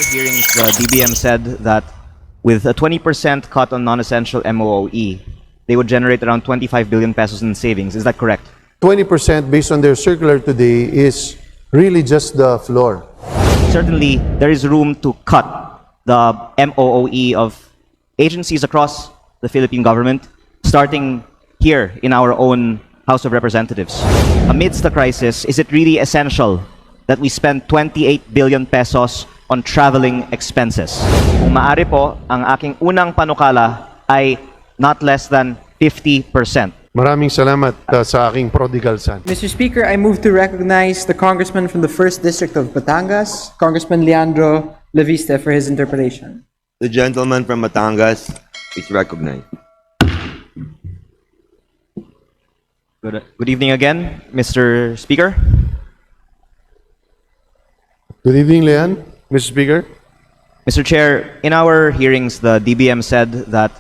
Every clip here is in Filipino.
hearings, the DBM said that with a 20% cut on non-essential MOOE, they would generate around 25 billion pesos in savings. Is that correct? 20% based on their circular today is really just the floor. Certainly, there is room to cut the MOOE of agencies across the Philippine government, starting here in our own House of Representatives. Amidst the crisis, is it really essential that we spend 28 billion pesos on traveling expenses? Kung maaari po, ang aking unang panukala ay not less than 50%. Maraming salamat sa aking prodigal son. Mr. Speaker, I move to recognize the congressman from the 1st District of Batangas, Congressman Leandro Leviste, for his interpellation. The gentleman from Batangas is recognized. Good evening again, Mr. Speaker. Good evening, Leon. Mr. Speaker. Mr. Chair, in our hearings, the DBM said that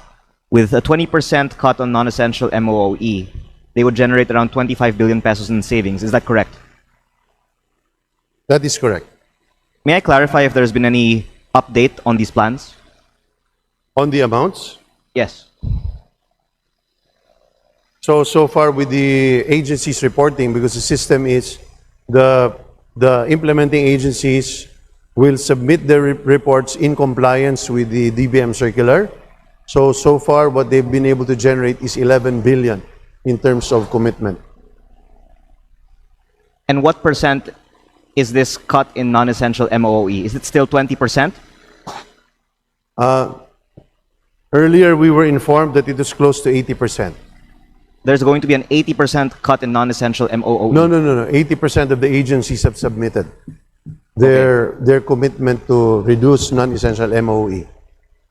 with a 20% cut on non-essential MOOE, they would generate around 25 billion pesos in savings. Is that correct? That is correct. May I clarify if there's been any update on these plans? On the amounts, Yes. so far with the agencies reporting, because the system is the implementing agencies will submit their reports in compliance with the DBM circular. So far what they've been able to generate is 11 billion in terms of commitment. And what percent is this cut in non-essential MOOE? Is it still 20%? Earlier we were informed that it was close to 80%. There's going to be an 80% cut in non-essential MOOE. No. 80% of the agencies have submitted their commitment to reduce non-essential MOE.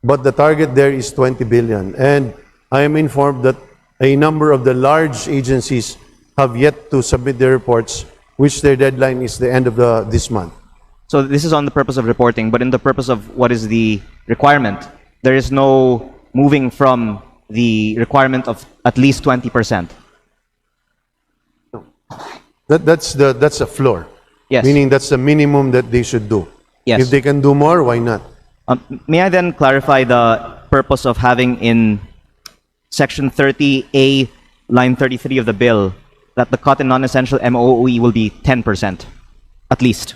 But the target there is 20 billion. And I am informed that a number of the large agencies have yet to submit their reports, which their deadline is the end of this month. So this is on the purpose of reporting, but in the purpose of what is the requirement, there is no moving from the requirement of at least 20%. That's a floor. Yes. Meaning that's the minimum that they should do. Yes. If they can do more, why not? May I then clarify the purpose of having in Section 30A, line 33 of the bill, that the cut in non-essential MOOE will be 10%, at least?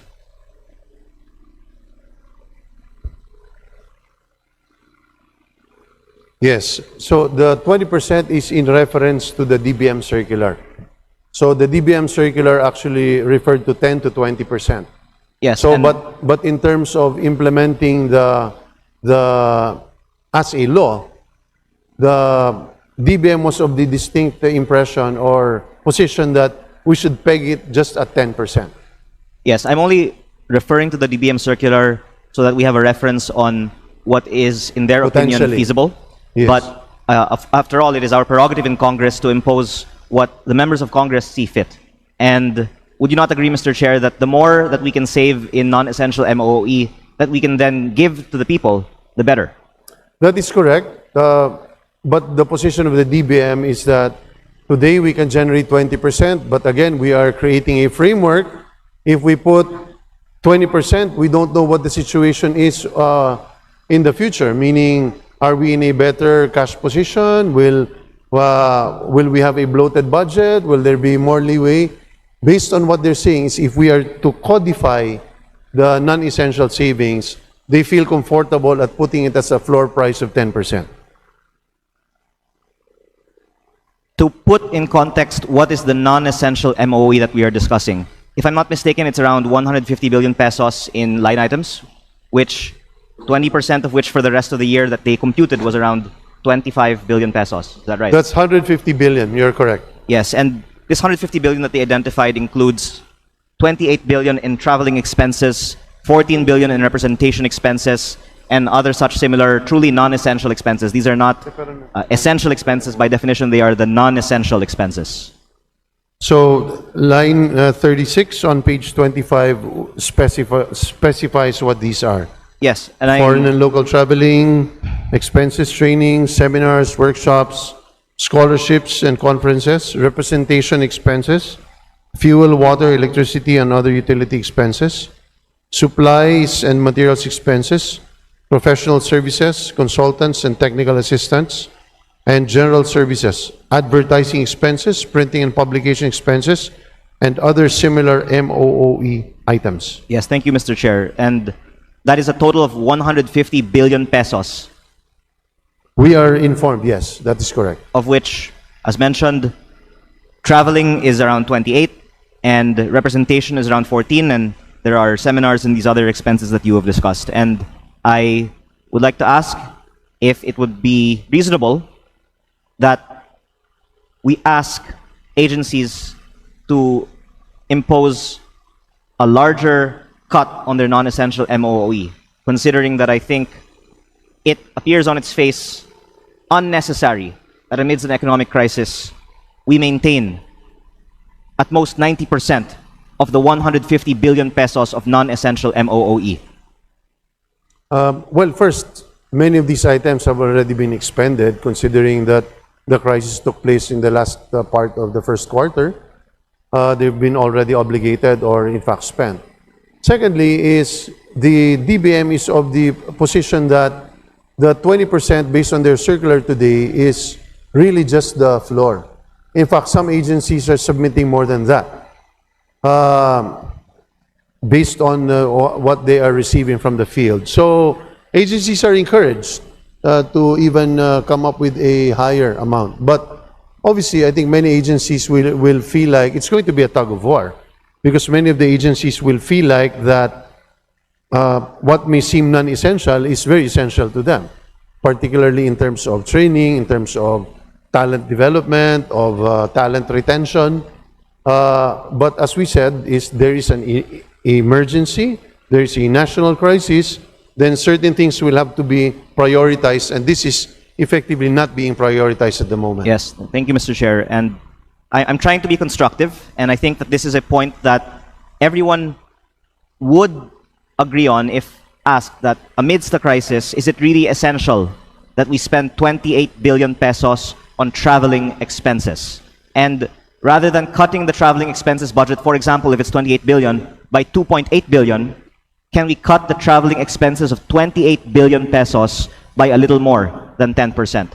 Yes. So the 20% is in reference to the DBM circular. So the DBM circular actually referred to 10 to 20%. Yes. So, and- but in terms of implementing the as a law, the DBM was of the distinct impression or position that we should peg it just at 10%. Yes, I'm only referring to the DBM circular so that we have a reference on what is, in their opinion, Potentially. feasible. Yes. But after all, it is our prerogative in Congress to impose what the members of Congress see fit. And would you not agree, Mr. Chair, that the more that we can save in non-essential MOE that we can then give to the people, the better? That is correct. But the position of the DBM is that today we can generate 20%, but again, we are creating a framework. If we put 20%, we don't know what the situation is in the future, meaning, are we in a better cash position? Will we have a bloated budget? Will there be more leeway? Based on what they're saying is if we are to codify the non-essential savings, they feel comfortable at putting it as a floor price of 10%. To put in context, what is the non-essential MOE that we are discussing? If I'm not mistaken, it's around 150 billion pesos in line items, which 20% of which for the rest of the year that they computed was around 25 billion pesos. Is that right? That's 150 billion, you're correct. Yes, and this 150 billion that they identified includes 28 billion in traveling expenses, 14 billion in representation expenses, and other such similar truly non-essential expenses. These are not essential expenses. By definition, they are the non-essential expenses. So line 36 on page 25 specifies what these are. Yes, and Foreign and local traveling, expenses, training, seminars, workshops, scholarships and conferences, representation expenses, fuel, water, electricity, and other utility expenses, supplies and materials expenses, professional services, consultants and technical assistants, and general services, advertising expenses, printing and publication expenses, and other similar MOOE items. Yes, thank you, Mr. Chair. And that is a total of 150 billion pesos, We are informed, yes, that is correct. of which, as mentioned, traveling is around 28, and representation is around 14, and there are seminars and these other expenses that you have discussed. And I would like to ask if it would be reasonable that we ask agencies to impose a larger cut on their non-essential MOOE, considering that I think it appears on its face unnecessary that amidst an economic crisis, we maintain at most 90% of the 150 billion pesos of non-essential MOOE. Well, first, many of these items have already been expended, considering that the crisis took place in the last part of the first quarter. They've been already obligated or in fact spent. Secondly is the DBM is of the position that the 20% based on their circular today is really just the floor. In fact, some agencies are submitting more than that, based on what they are receiving from the field. So agencies are encouraged to even come up with a higher amount. But obviously, I think many agencies will feel like it's going to be a tug of war, because many of the agencies will feel like that what may seem non-essential is very essential to them, particularly in terms of training, in terms of talent development, of talent retention. But as we said, there is an emergency, there is a national crisis, then certain things will have to be prioritized, and this is effectively not being prioritized at the moment. Yes, thank you, Mr. Chair. And I'm trying to be constructive, and I think that this is a point that everyone would agree on if asked that amidst the crisis, is it really essential that we spend 28 billion pesos on traveling expenses? And rather than cutting the traveling expenses budget, for example, if it's 28 billion, by 2.8 billion, can we cut the traveling expenses of 28 billion pesos by a little more than 10%?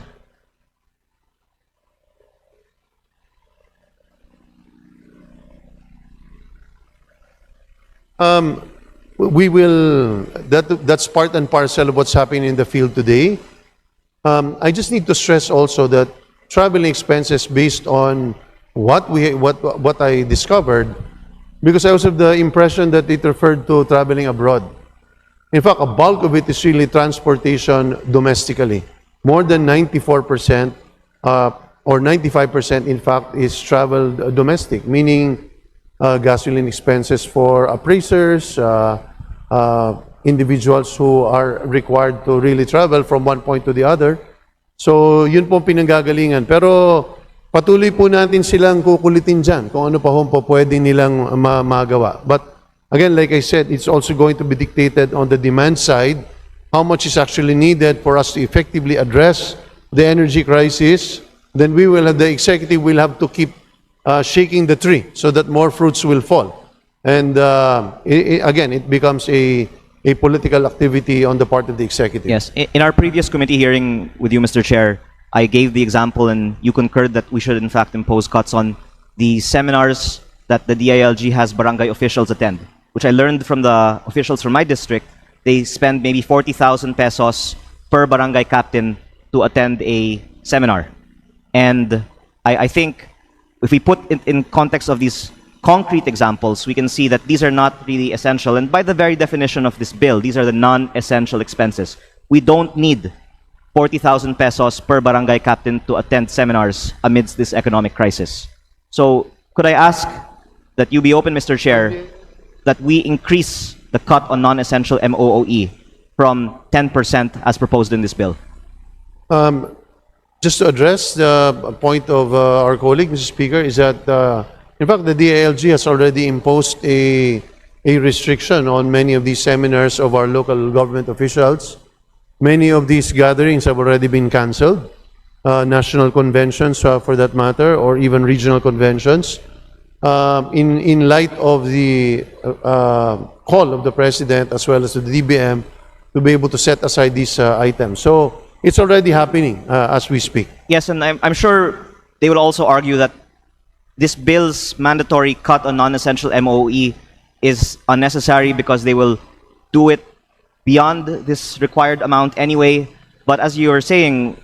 We will, that's part and parcel of what's happening in the field today. I just need to stress also that traveling expenses based on what I discovered, because I was of the impression that it referred to traveling abroad. In fact, a bulk of it is really transportation domestically. More than 94% or 95% in fact is travel domestic, meaning gasoline expenses for appraisers, individuals who are required to really travel from one point to the other. So, yun po pinanggagalingan. Pero patuloy po natin silang kukulitin dyan kung ano pa po pwede nilang magawa. But again, like I said, it's also going to be dictated on the demand side, how much is actually needed for us to effectively address the energy crisis. Then the executive will have to keep shaking the tree so that more fruits will fall. And again, it becomes a political activity on the part of the executive. Yes. In our previous committee hearing with you, Mr. Chair, I gave the example and you concurred that we should in fact impose cuts on the seminars that the DILG has barangay officials attend, which I learned from the officials from my district. They spend maybe 40,000 pesos per barangay captain to attend a seminar. And I think if we put it in context of these concrete examples, we can see that these are not really essential. And by the very definition of this bill, these are the non-essential expenses. We don't need 40,000 pesos per barangay captain to attend seminars amidst this economic crisis. So could I ask that you be open, Mr. Chair, that we increase the cut on non-essential MOOE from 10% as proposed in this bill? Just to address the point of our colleague, Mr. Speaker, is that in fact the DILG has already imposed a restriction on many of these seminars of our local government officials. Many of these gatherings have already been canceled, national conventions for that matter, or even regional conventions. In light of the call of the President as well as the DBM to be able to set aside these items. So it's already happening as we speak. Yes, and I'm sure they will also argue that this bill's mandatory cut on non-essential MOE is unnecessary because they will do it beyond this required amount anyway. But as you were saying,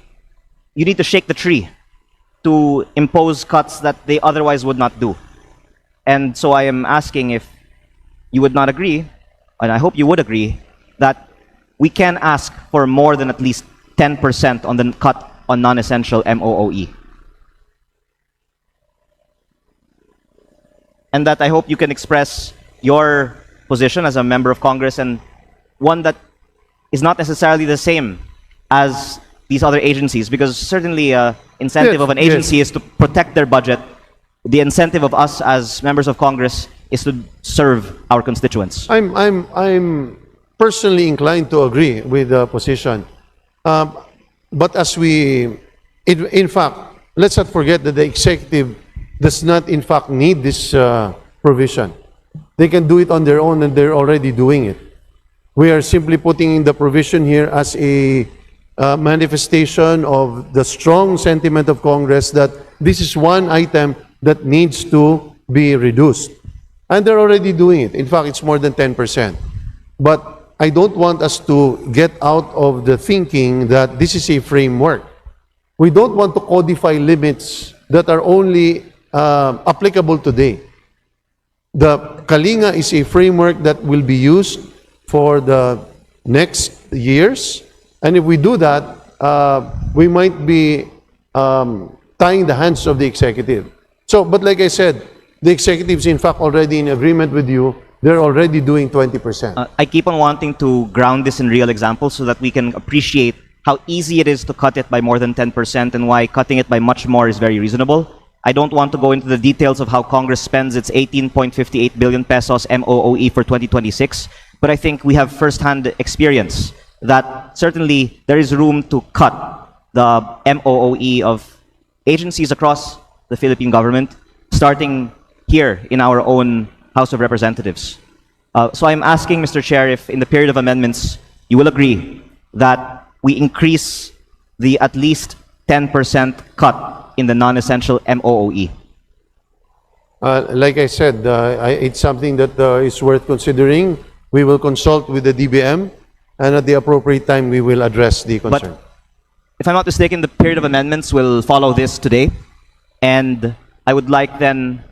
you need to shake the tree to impose cuts that they otherwise would not do. And so I am asking if you would not agree, and I hope you would agree, that we can ask for more than at least 10% on the cut on non-essential MOOE. And that I hope you can express your position as a member of Congress, and one that is not necessarily the same as these other agencies, because certainly incentive Yes, of an agency is to protect their budget. The incentive of us as members of Congress is to serve our constituents. I'm personally inclined to agree with the position. But as in fact, let's not forget that the executive does not in fact need this provision. They can do it on their own, and they're already doing it. We are simply putting in the provision here as a manifestation of the strong sentiment of Congress that this is one item that needs to be reduced. And they're already doing it. In fact, it's more than 10%. But I don't want us to get out of the thinking that this is a framework. We don't want to codify limits that are only applicable today. The Kalinga is a framework that will be used for the next years. And if we do that, we might be tying the hands of the executive. So, but like I said, the executives in fact already in agreement with you. They're already doing 20%. I keep on wanting to ground this in real examples so that we can appreciate how easy it is to cut it by more than 10% and why cutting it by much more is very reasonable. I don't want to go into the details of how Congress spends its 18.58 billion pesos MOOE for 2026, but I think we have first-hand experience that certainly there is room to cut the MOOE of agencies across the Philippine government, starting here in our own House of Representatives. So I'm asking, Mr. Chair, if in the period of amendments, you will agree that we increase the at least 10% cut in the non-essential MOOE. Like I said, it's something that is worth considering. We will consult with the DBM, and at the appropriate time, we will address the concern. But if I'm not mistaken, the period of amendments will follow this today, and I would like then,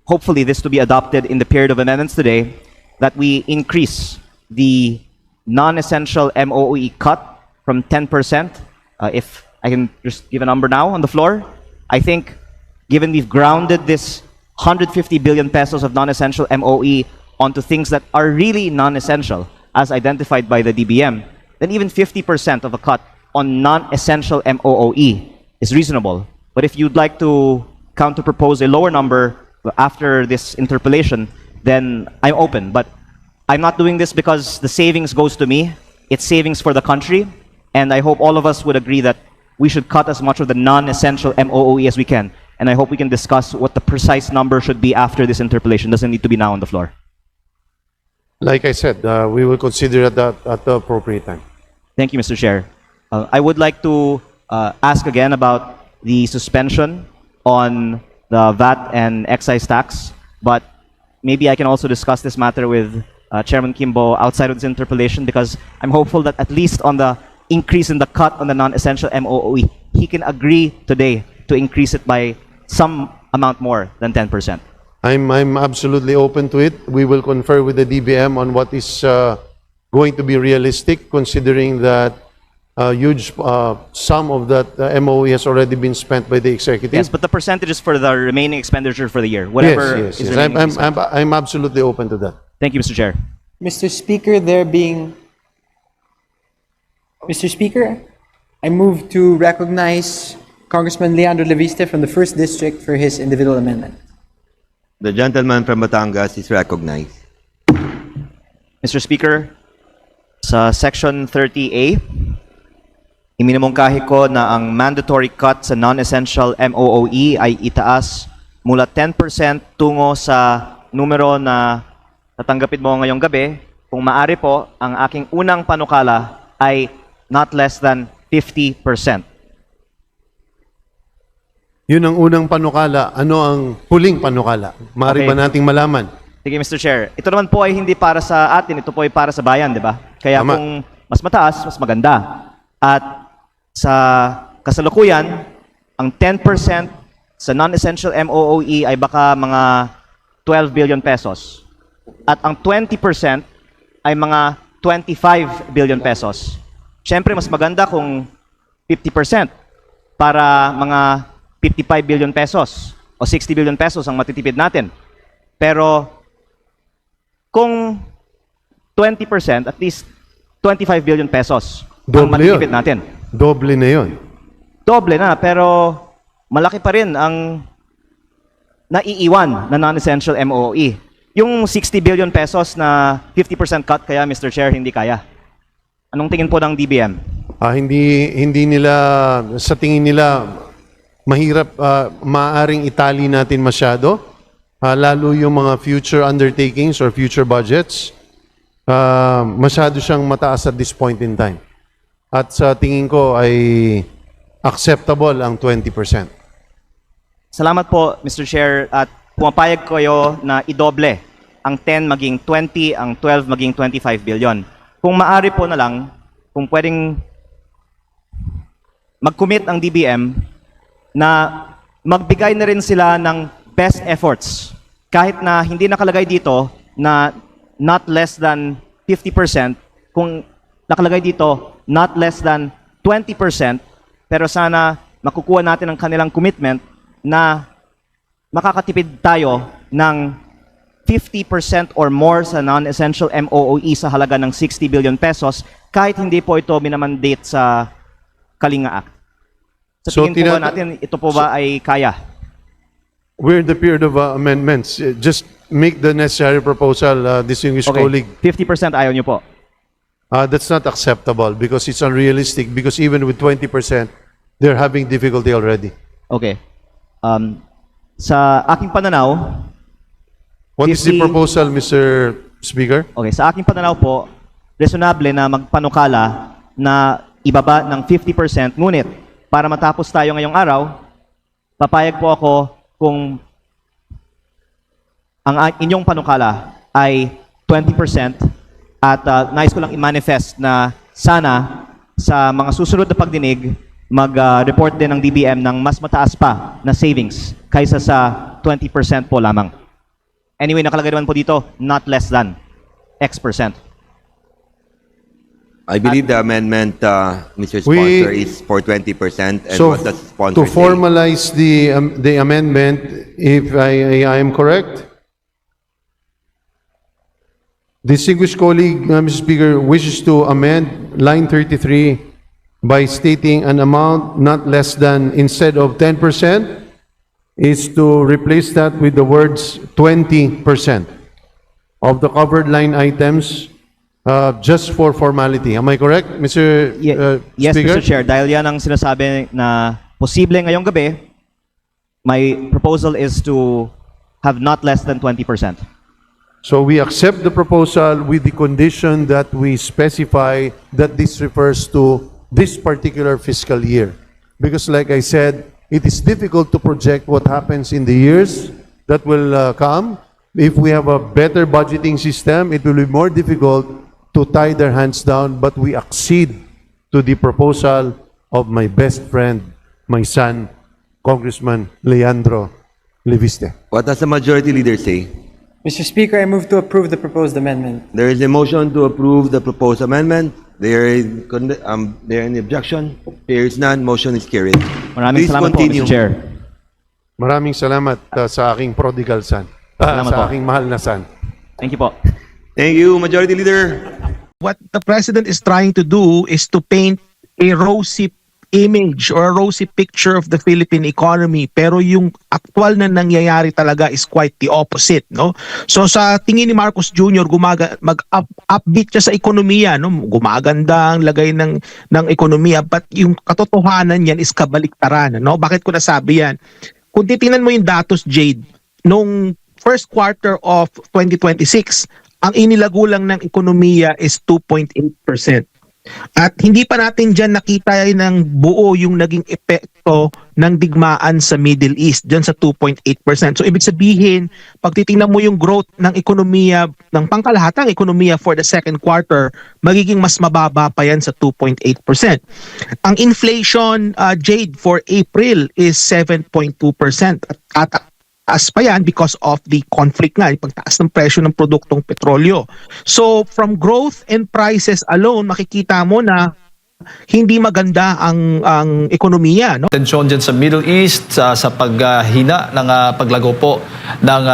hopefully this to be adopted in the period of amendments today, that we increase the non-essential MOE cut from 10%. If I can just give a number now on the floor, I think given we've grounded this 150 billion pesos of non-essential MOE onto things that are really non-essential, as identified by the DBM, then even 50% of a cut on non-essential MOOE is reasonable. But if you'd like to counter-propose a lower number after this interpellation, then I'm open. But I'm not doing this because the savings goes to me. It's savings for the country. And I hope all of us would agree that we should cut as much of the non-essential MOOE as we can. And I hope we can discuss what the precise number should be after this interpellation. Doesn't need to be now on the floor. Like I said, we will consider it at the appropriate time. Thank you, Mr. Chair. I would like to ask again about the suspension on the VAT and excise tax, but maybe I can also discuss this matter with Chairman Kimbo outside of this interpellation, because I'm hopeful that at least on the increase in the cut on the non-essential MOOE, he can agree today to increase it by some amount more than 10%. I'm absolutely open to it. We will confer with the DBM on what is going to be realistic, considering that a huge sum of that MOE has already been spent by the executive. Yes, but the percentage is for the remaining expenditure for the year. Whatever yes. is remaining. I'm absolutely open to that. Thank you, Mr. Chair. Mr. Speaker, Mr. Speaker, I move to recognize Congressman Leandro Leviste from the 1st District for his individual amendment. The gentleman from Batangas is recognized. Mr. Speaker, sa Section 30A, iminumungkahi ko na ang mandatory cut sa non-essential MOOE ay itaas mula 10% tungo sa numero na tatanggapin mo ngayong gabi, kung maari po, ang aking unang panukala ay not less than 50%. Yun ang unang panukala. Ano ang huling panukala? Maaari Okay. ba nating malaman? Sige, Mr. Chair. Ito naman po ay hindi para sa atin, ito po ay para sa bayan, di ba? Kaya Tama. kung mas mataas, mas maganda. At sa kasalukuyan, ang 10% sa non-essential MOOE ay baka mga 12 billion pesos. At ang 20% ay mga 25 billion pesos. Siyempre, mas maganda kung 50% para mga 55 billion pesos o 60 billion pesos ang matitipid natin. Pero kung 20%, at least 25 billion pesos ang Doble yun. matitipid natin. Doble na yun. Doble na, pero malaki pa rin ang naiiwan na non-essential MOE. Yung 60 billion pesos na 50% cut, kaya Mr. Chair, hindi kaya. Anong tingin po ng DBM? Hindi nila, sa tingin nila, mahirap, maaring itali natin masyado. Lalo yung mga future undertakings or future budgets. Masyado siyang mataas at this point in time. At sa tingin ko ay acceptable ang 20%. Salamat po, Mr. Chair, at pumapayag kayo na idoble ang 10 maging 20, ang 12 maging 25 billion. Kung maari po na lang, kung pwedeng mag-commit ang DBM na magbigay na rin sila ng best efforts. Kahit na hindi nakalagay dito na not less than 50%, kung nakalagay dito not less than 20%, pero sana makukuha natin ang kanilang commitment na makakatipid tayo ng 50% or more sa non-essential MOOE sa halaga ng 60 billion pesos kahit hindi po ito minamandate sa Kalinga Act. Sa So, tingin po ba natin, ito po ba ay kaya? We're in the period of amendments. Just make the necessary proposal, distinguished colleague. 50% ayaw nyo po. That's not acceptable because it's unrealistic because even with 20%, they're having difficulty already. Okay. Sa aking pananaw, What is the 50 proposal, Mr. Speaker? okay, sa aking pananaw po, reasonable na magpanukala na ibaba ng 50%, ngunit para matapos tayo ngayong araw, papayag po ako kung ang inyong panukala ay 20% at nais ko lang i-manifest na sana sa mga susunod na pagdinig, mag-report din ng DBM ng mas mataas pa na savings kaysa sa 20% po lamang. Anyway, nakalagay naman po dito, not less than X%. I believe the amendment, Mr. We- Sponsor, is for 20%. And So, what does sponsor to say? formalize the amendment, if I am correct, distinguished colleague, Mr. Speaker, wishes to amend line 33 by stating an amount not less than, instead of 10%, is to replace that with the words 20% of the covered line items, just for formality. Am I correct, Mr. Yes, Speaker? Mr. Chair. Dahil yan ang sinasabi na posible ngayong gabi, my proposal is to have not less than 20%. So we accept the proposal with the condition that we specify that this refers to this particular fiscal year. Because like I said, it is difficult to project what happens in the years that will come. If we have a better budgeting system, it will be more difficult to tie their hands down, but we accede to the proposal of my best friend, my son, Congressman Leandro Leviste. What does the majority leader say? Mr. Speaker, I move to approve the proposed amendment. There is a motion to approve the proposed amendment. There is any objection? There is none. Motion is carried. Maraming Please salamat continue. po, Mr. Chair. Maraming salamat sa aking prodigal son, Salamat po. sa aking mahal na son. Thank you po. Thank you, Majority Leader. What the president is trying to do is to paint a rosy image or a rosy picture of the Philippine economy, pero yung actual na nangyayari talaga is quite the opposite, no? So sa tingin ni Marcos Jr., mag-upbeat siya sa ekonomiya, no? Gumaganda ang lagay ng ekonomiya, but yung katotohanan niyan is kabaliktaran, no? Bakit ko nasabi yan? Kung titingnan mo yung datos, Jade, nung first quarter of 2026, ang inilago lang ng ekonomiya is 2.8%. At hindi pa natin dyan nakita ng buo yung naging epekto ng digmaan sa Middle East, dyan sa 2.8%. So ibig sabihin, pag titingnan mo yung growth ng ekonomiya, ng pangkalahatang ekonomiya for the second quarter, magiging mas mababa pa yan sa 2.8%. Ang inflation, Jade, for April is 7.2%. At taas pa yan because of the conflict nga, yung pagtaas ng presyo ng produktong petrolyo. So from growth and prices alone, makikita mo na hindi maganda ang ekonomiya, no? Tensyon dyan sa Middle East sa paghina ng paglago po ng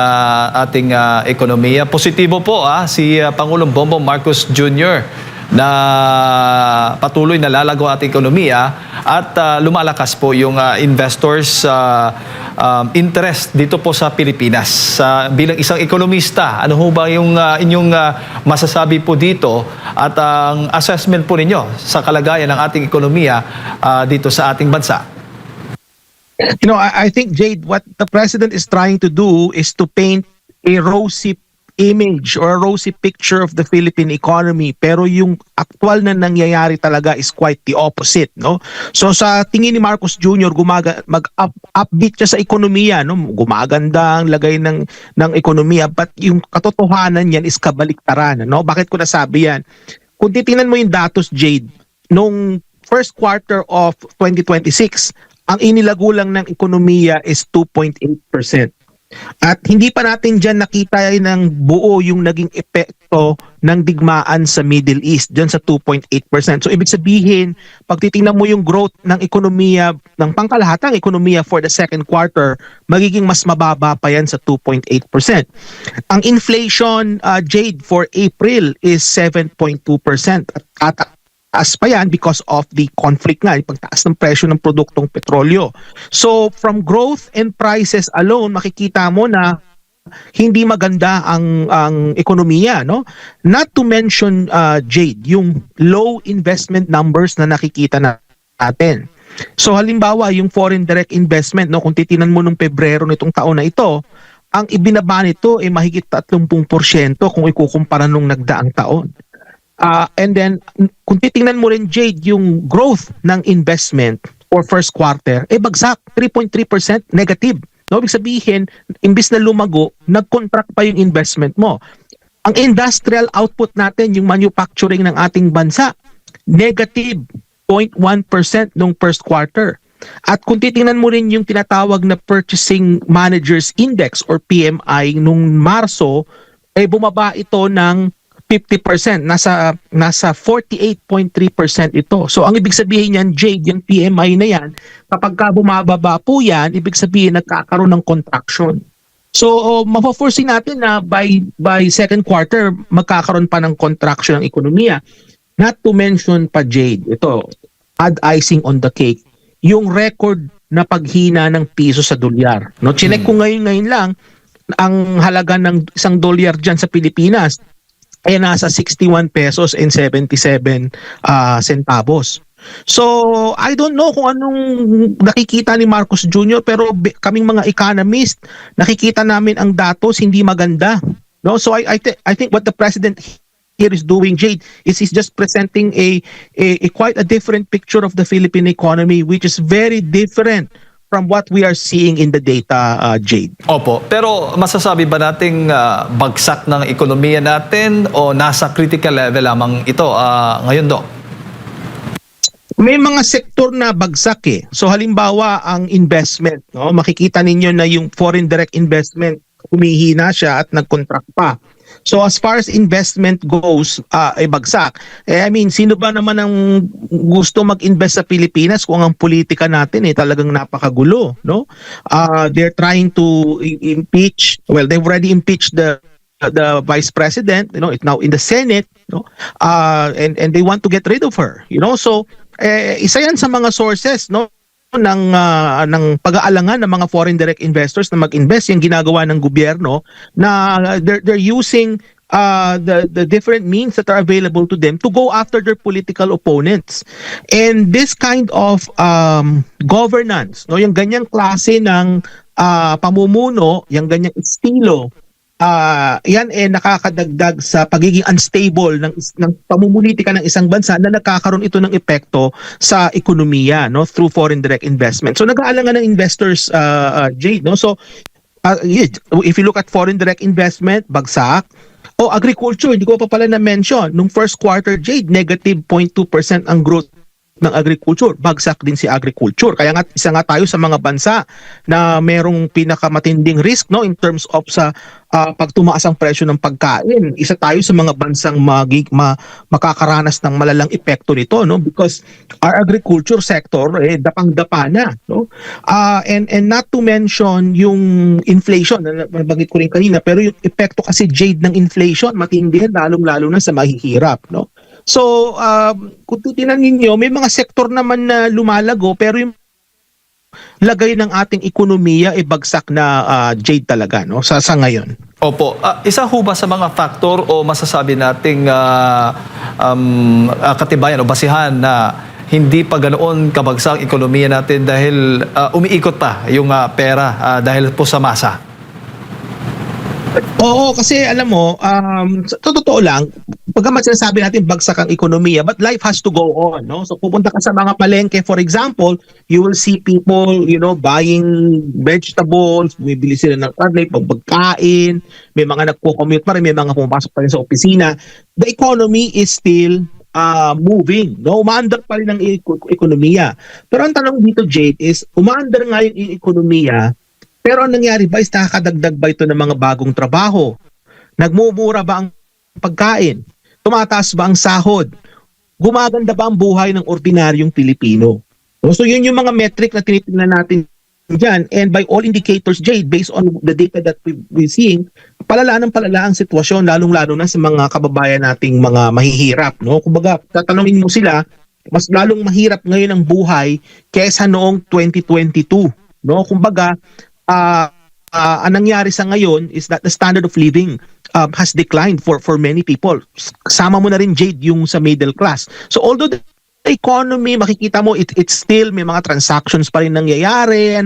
ating ekonomiya. Positibo po si Pangulong Bongbong Marcos Jr. na patuloy na lalago ang ating ekonomiya at lumalakas po yung investors interest dito po sa Pilipinas. Bilang isang ekonomista, ano ho ba yung inyong masasabi po dito at ang assessment po ninyo sa kalagayan ng ating ekonomiya dito sa ating bansa? You know, I think, Jade, what the president is trying to do is to paint a rosy image or a rosy picture of the Philippine economy, pero yung actual na nangyayari talaga is quite the opposite, no? So sa tingin ni Marcos Jr., mag-upbeat siya sa ekonomiya, no? Gumaganda ang lagay ng ekonomiya, but yung katotohanan niyan is kabaliktaran, no? Bakit ko nasabi yan? Kung titingnan mo yung datos, Jade, nung first quarter of 2026, ang inilago lang ng ekonomiya is 2.8%. At hindi pa natin dyan nakita ng buo yung naging epekto ng digmaan sa Middle East, dyan sa 2.8%. So ibig sabihin, pag titingnan mo yung growth ng ekonomiya, ng pangkalahatang ekonomiya for the second quarter, magiging mas mababa pa yan sa 2.8%. Ang inflation, Jade, for April is 7.2%. At taas pa yan because of the conflict nga, yung pagtaas ng presyo ng produktong petrolyo. So from growth and prices alone, makikita mo na hindi maganda ang ekonomiya, no? Not to mention, Jade, yung low investment numbers na nakikita natin. So halimbawa, yung foreign direct investment, no, kung titinan mo nung Pebrero nitong taon na ito, ang ibinaba nito ay mahigit 30% kung ikukumpara nung nagdaang taon. And then, kung titingnan mo rin, Jade, yung growth ng investment for first quarter, bagsak, 3.3% negative. No, ibig sabihin, imbis na lumago, nag-contract pa yung investment mo. Ang industrial output natin, yung manufacturing ng ating bansa, negative 0.1% nung first quarter. At kung titingnan mo rin yung tinatawag na Purchasing Managers Index or PMI nung Marso, bumaba ito ng 50%, nasa 48.3% ito. So ang ibig sabihin niyan, Jade, yung PMI na yan, kapag bumababa po yan, ibig sabihin nagkakaroon ng contraction. So mapo-foresee natin na by second quarter, magkakaroon pa ng contraction ng ekonomiya. Not to mention pa, Jade, ito, add icing on the cake, yung record na paghina ng piso sa dolyar. No, chinek ko ngayon lang, ang halaga ng $1 dyan sa Pilipinas ay nasa 61 pesos and 77 centavos. So, I don't know kung anong nakikita ni Marcos Jr. pero kaming mga economist, nakikita namin ang datos hindi maganda. No? So, I think what the president here is doing, Jade, is he's just presenting a quite a different picture of the Philippine economy, which is very different from what we are seeing in the data, Jade. Opo, pero masasabi ba nating bagsak ng ekonomiya natin o nasa critical level lamang ito ngayon, Dok? May mga sektor na bagsak . So halimbawa ang investment, no? Makikita ninyo na yung foreign direct investment humihina siya at nag-contract pa. So as far as investment goes, ay bagsak. I mean, sino ba naman ang gusto mag-invest sa Pilipinas kung ang politika natin talagang napakagulo, no? They're trying to impeach, well, they've already impeached the vice president, it's now in the Senate, and they want to get rid of her, So isa yan sa mga sources, no? ng pag-aalangan ng mga foreign direct investors na mag-invest, yung ginagawa ng gobyerno na they're using the different means that are available to them to go after their political opponents. And this kind of governance, no, yung ganyang klase ng pamumuno, yung ganyang estilo yan nakakadagdag sa pagiging unstable ng pamumulitika ng isang bansa na nagkakaroon ito ng epekto sa ekonomiya, no, through foreign direct investment. So nag-aalangan ng investors, Jade, no. So if you look at foreign direct investment, bagsak. Agriculture, hindi ko pa pala na-mention. Nung first quarter, Jade, negative 0.2% ang growth ng agriculture. Bagsak din si agriculture. Kaya nga, isa nga tayo sa mga bansa na merong pinakamatinding risk, no, in terms of sa pag tumaas ang presyo ng pagkain. Isa tayo sa mga bansang makakaranas ng malalang epekto nito, no, because our agriculture sector dapang-dapa na, no. And not to mention yung inflation na nabanggit ko rin kanina, pero yung epekto kasi, Jade, ng inflation matindi yan, lalong-lalo na sa mahihirap, no. So, kung titinan ninyo, may mga sektor naman na lumalago, pero yung lagay ng ating ekonomiya bagsak na, Jade, talaga, no, sa ngayon. Opo. Isa ho ba sa mga faktor o masasabi nating katibayan o basihan na hindi pa ganoon kabagsak ang ekonomiya natin dahil umiikot pa yung pera dahil po sa masa? Oo, kasi alam mo, sa totoo lang, pagkamat sinasabi natin bagsak ang ekonomiya, but life has to go on, no? So pupunta ka sa mga palengke, for example, you will see people, buying vegetables, bumibili sila ng karne, pagkain, may mga nagko-commute pa rin, may mga pumapasok pa rin sa opisina. The economy is still moving, no? Umaandar pa rin ang ekonomiya. Pero ang tanong dito, Jade, is umaandar nga yung ekonomiya, pero ang nangyari ba is nakakadagdag ba ito ng mga bagong trabaho? Nagmumura ba ang pagkain? Tumataas ba ang sahod? Gumaganda ba ang buhay ng ordinaryong Pilipino? So yun yung mga metric na tinitingnan natin dyan. And by all indicators, Jade, based on the data that we're seeing, palala ang sitwasyon, lalong-lalo na sa mga kababayan nating mga mahihirap, no? Kumbaga, tatanungin mo sila, mas lalong mahirap ngayon ang buhay kaysa noong 2022, no? Kumbaga, ang nangyari sa ngayon is that the standard of living has declined for many people. Kasama mo na rin, Jade, yung sa middle class. So although the economy, makikita mo, it's still may mga transactions pa rin nangyayari,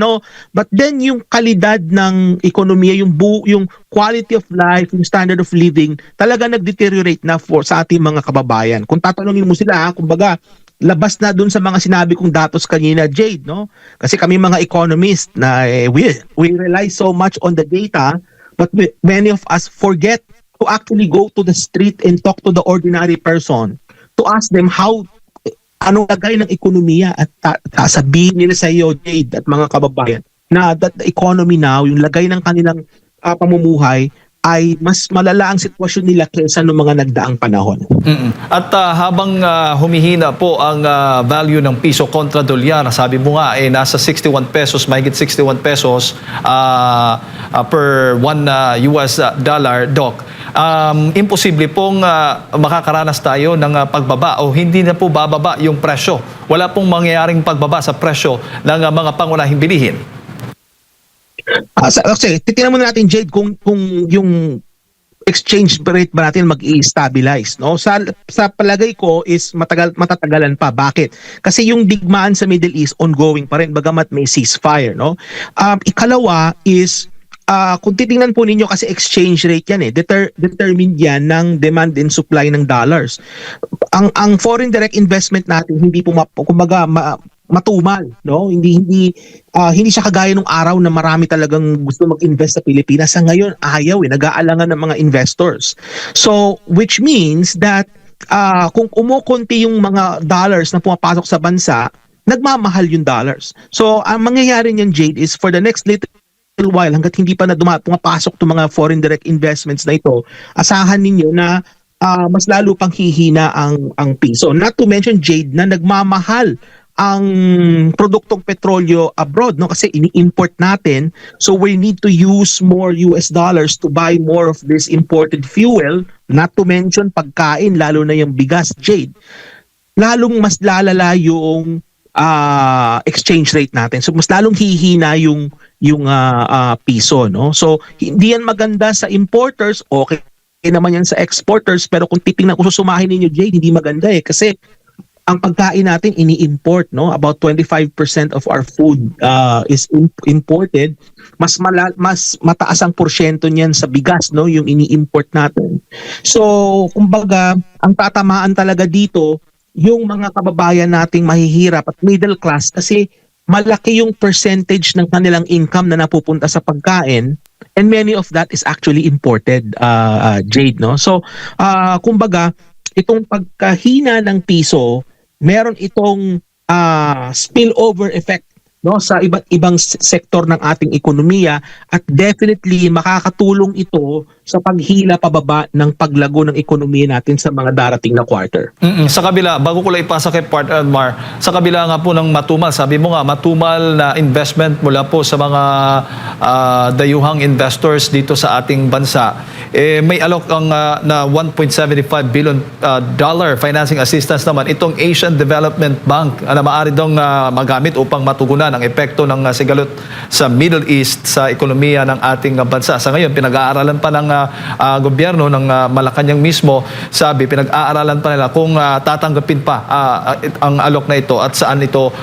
but then yung kalidad ng ekonomiya, yung quality of life, yung standard of living, talaga nag-deteriorate na sa ating mga kababayan. Kung tatanungin mo sila, kumbaga, labas na dun sa mga sinabi kong datos kanina, Jade, no? Kasi kami mga economist na we rely so much on the data, but many of us forget to actually go to the street and talk to the ordinary person to ask them anong lagay ng ekonomiya at sabihin nila sa iyo, Jade, at mga kababayan, na that the economy now, yung lagay ng kanilang pamumuhay, ay mas malala ang sitwasyon nila kaysa noong mga nagdaang panahon. At habang humihina po ang value ng piso kontra dolyar, sabi mo nga nasa 61 pesos, mahigit 61 pesos per 1 US dollar, Doc. Imposible pong makakaranas tayo ng pagbaba o hindi na po bababa yung presyo. Wala pong mangyayaring pagbaba sa presyo ng mga pangunahing bilihin. Actually, titingnan muna natin, Jade, kung yung exchange rate ba natin mag-i-stabilize, no? Sa palagay ko is matatagalan pa. Bakit? Kasi yung digmaan sa Middle East ongoing pa rin bagamat may ceasefire, no? Ikalawa is kung titingnan po ninyo, kasi exchange rate yan determined yan ng demand and supply ng dollars. Ang foreign direct investment natin hindi po matumal, no? Hindi siya kagaya nung araw na marami talagang gusto mag-invest sa Pilipinas. Sa ngayon ayaw, nag-aalangan ng mga investors. So which means that kung umukonti yung mga dollars na pumapasok sa bansa, nagmamahal yung dollars. So ang mangyayari niyan, Jade, is for the next little while, hanggat hindi pa na pumapasok itong mga foreign direct investments na ito, asahan ninyo na mas lalo pang hihina ang piso. Not to mention, Jade, na nagmamahal ang produktong petrolyo abroad, no? Kasi ini-import natin, so we need to use more US dollars to buy more of this imported fuel, not to mention pagkain, lalo na yung bigas, Jade. Lalong mas lalala yung exchange rate natin. So mas lalong hihina yung piso, no? So hindi yan maganda sa importers, okay naman yan sa exporters, pero kung titingnan ko susumahin ninyo, Jade, hindi maganda kasi ang pagkain natin ini-import, no? About 25% of our food is imported. Mas mataas ang porsyento niyan sa bigas, no, yung ini-import natin. So, kumbaga, ang tatamaan talaga dito yung mga kababayan nating mahihirap at middle class kasi malaki yung percentage ng kanilang income na napupunta sa pagkain, and many of that is actually imported, Jade, no? So, kumbaga, itong pagkahina ng piso, meron itong spillover effect, no, sa iba't ibang sektor ng ating ekonomiya, at definitely makakatulong ito sa paghila pababa ng paglago ng ekonomiya natin sa mga darating na quarter. Sa kabila, bago ko lang ipasa kay Partner Admar, sa kabila nga po ng matumal, sabi mo nga, matumal na investment mula po sa mga dayuhang investors dito sa ating bansa, may alok ang na $1.75 billion financing assistance naman itong Asian Development Bank na maaari daw magamit upang matugunan ang epekto ng sigalot sa Middle East sa ekonomiya ng ating bansa. Sa ngayon, pinag-aaralan pa ng gobyerno ng Malacanang mismo, sabi, pinag-aaralan pa nila kung tatanggapin pa ang alok na ito at saan ito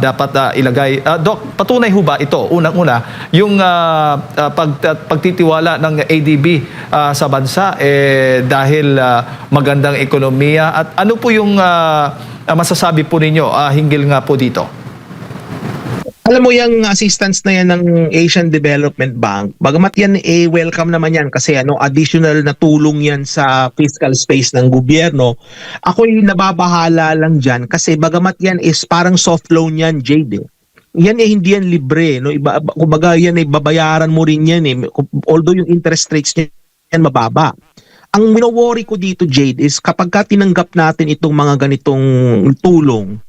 dapat ilagay. Doc, patunay ho ba ito, unang-una, yung pagtitiwala ng ADB sa bansa dahil magandang ekonomiya, at ano po yung masasabi po ninyo hinggil nga po dito? Alam mo, yung assistance na yan ng Asian Development Bank, bagamat yan welcome naman yan kasi additional na tulong yan sa fiscal space ng gobyerno, ako'y nababahala lang dyan kasi bagamat yan is parang soft loan yan, Jade. Yan hindi yan libre, no? Kumbaga yan babayaran mo rin yan although yung interest rates niya yan mababa. Ang wino-worry ko dito, Jade, is kapag tinanggap natin itong mga ganitong tulong,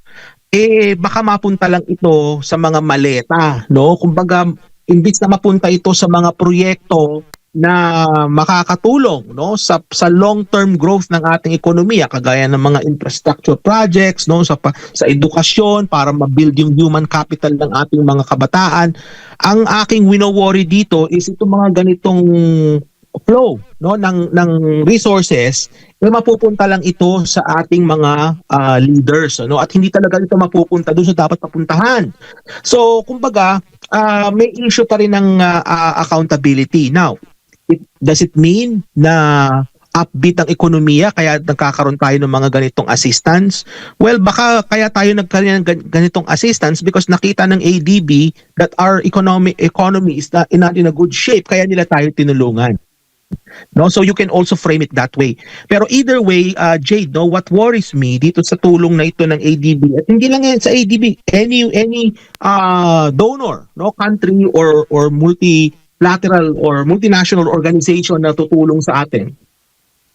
baka mapunta lang ito sa mga maleta, no? Kumbaga, imbis na mapunta ito sa mga proyekto na makakatulong, no, sa long-term growth ng ating ekonomiya, kagaya ng mga infrastructure projects, no, sa edukasyon para ma-build yung human capital ng ating mga kabataan. Ang aking wino-worry dito is itong mga ganitong flow, no, ng resources, mapupunta lang ito sa ating mga leaders, no, at hindi talaga ito mapupunta doon sa dapat mapuntahan. So kumbaga, may issue pa rin ng accountability. Now, does it mean na upbeat ang ekonomiya kaya nagkakaroon tayo ng mga ganitong assistance? Well, baka kaya tayo nagkaroon ng ganitong assistance because nakita ng ADB that our economy is not in a good shape, kaya nila tayo tinulungan. No, so you can also frame it that way. Pero either way, Jade, no, what worries me dito sa tulong na ito ng ADB, at hindi lang yan sa ADB, any donor, no, country or multilateral or multinational organization na tutulong sa atin,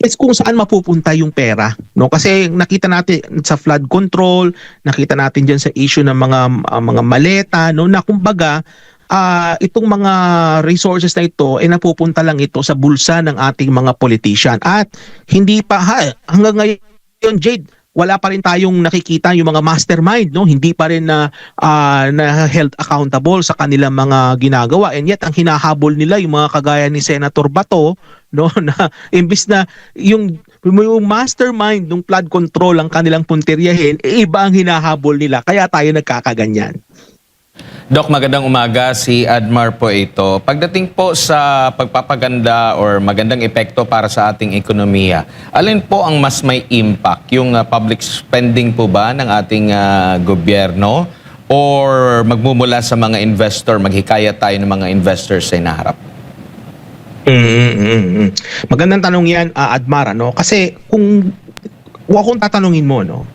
is kung saan mapupunta yung pera, no? Kasi nakita natin sa flood control, nakita natin diyan sa issue ng mga maleta, no, na kumbaga itong mga resources na ito napupunta lang ito sa bulsa ng ating mga politician, at hindi pa hanggang ngayon, Jade, wala pa rin tayong nakikita yung mga mastermind, no, hindi pa rin na held accountable sa kanilang mga ginagawa, and yet ang hinahabol nila yung mga kagaya ni Senator Bato, no, na imbis na yung mastermind ng flood control ang kanilang puntiryahin, iba ang hinahabol nila, kaya tayo nagkakaganyan. Doc, magandang umaga. Si Admar po ito. Pagdating po sa pagpapaganda or magandang epekto para sa ating ekonomiya, alin po ang mas may impact? Yung public spending po ba ng ating gobyerno or magmumula sa mga investor, maghikayat tayo ng mga investors sa inaharap? Magandang tanong yan, Admar, no? Kasi kung tatanungin mo, no,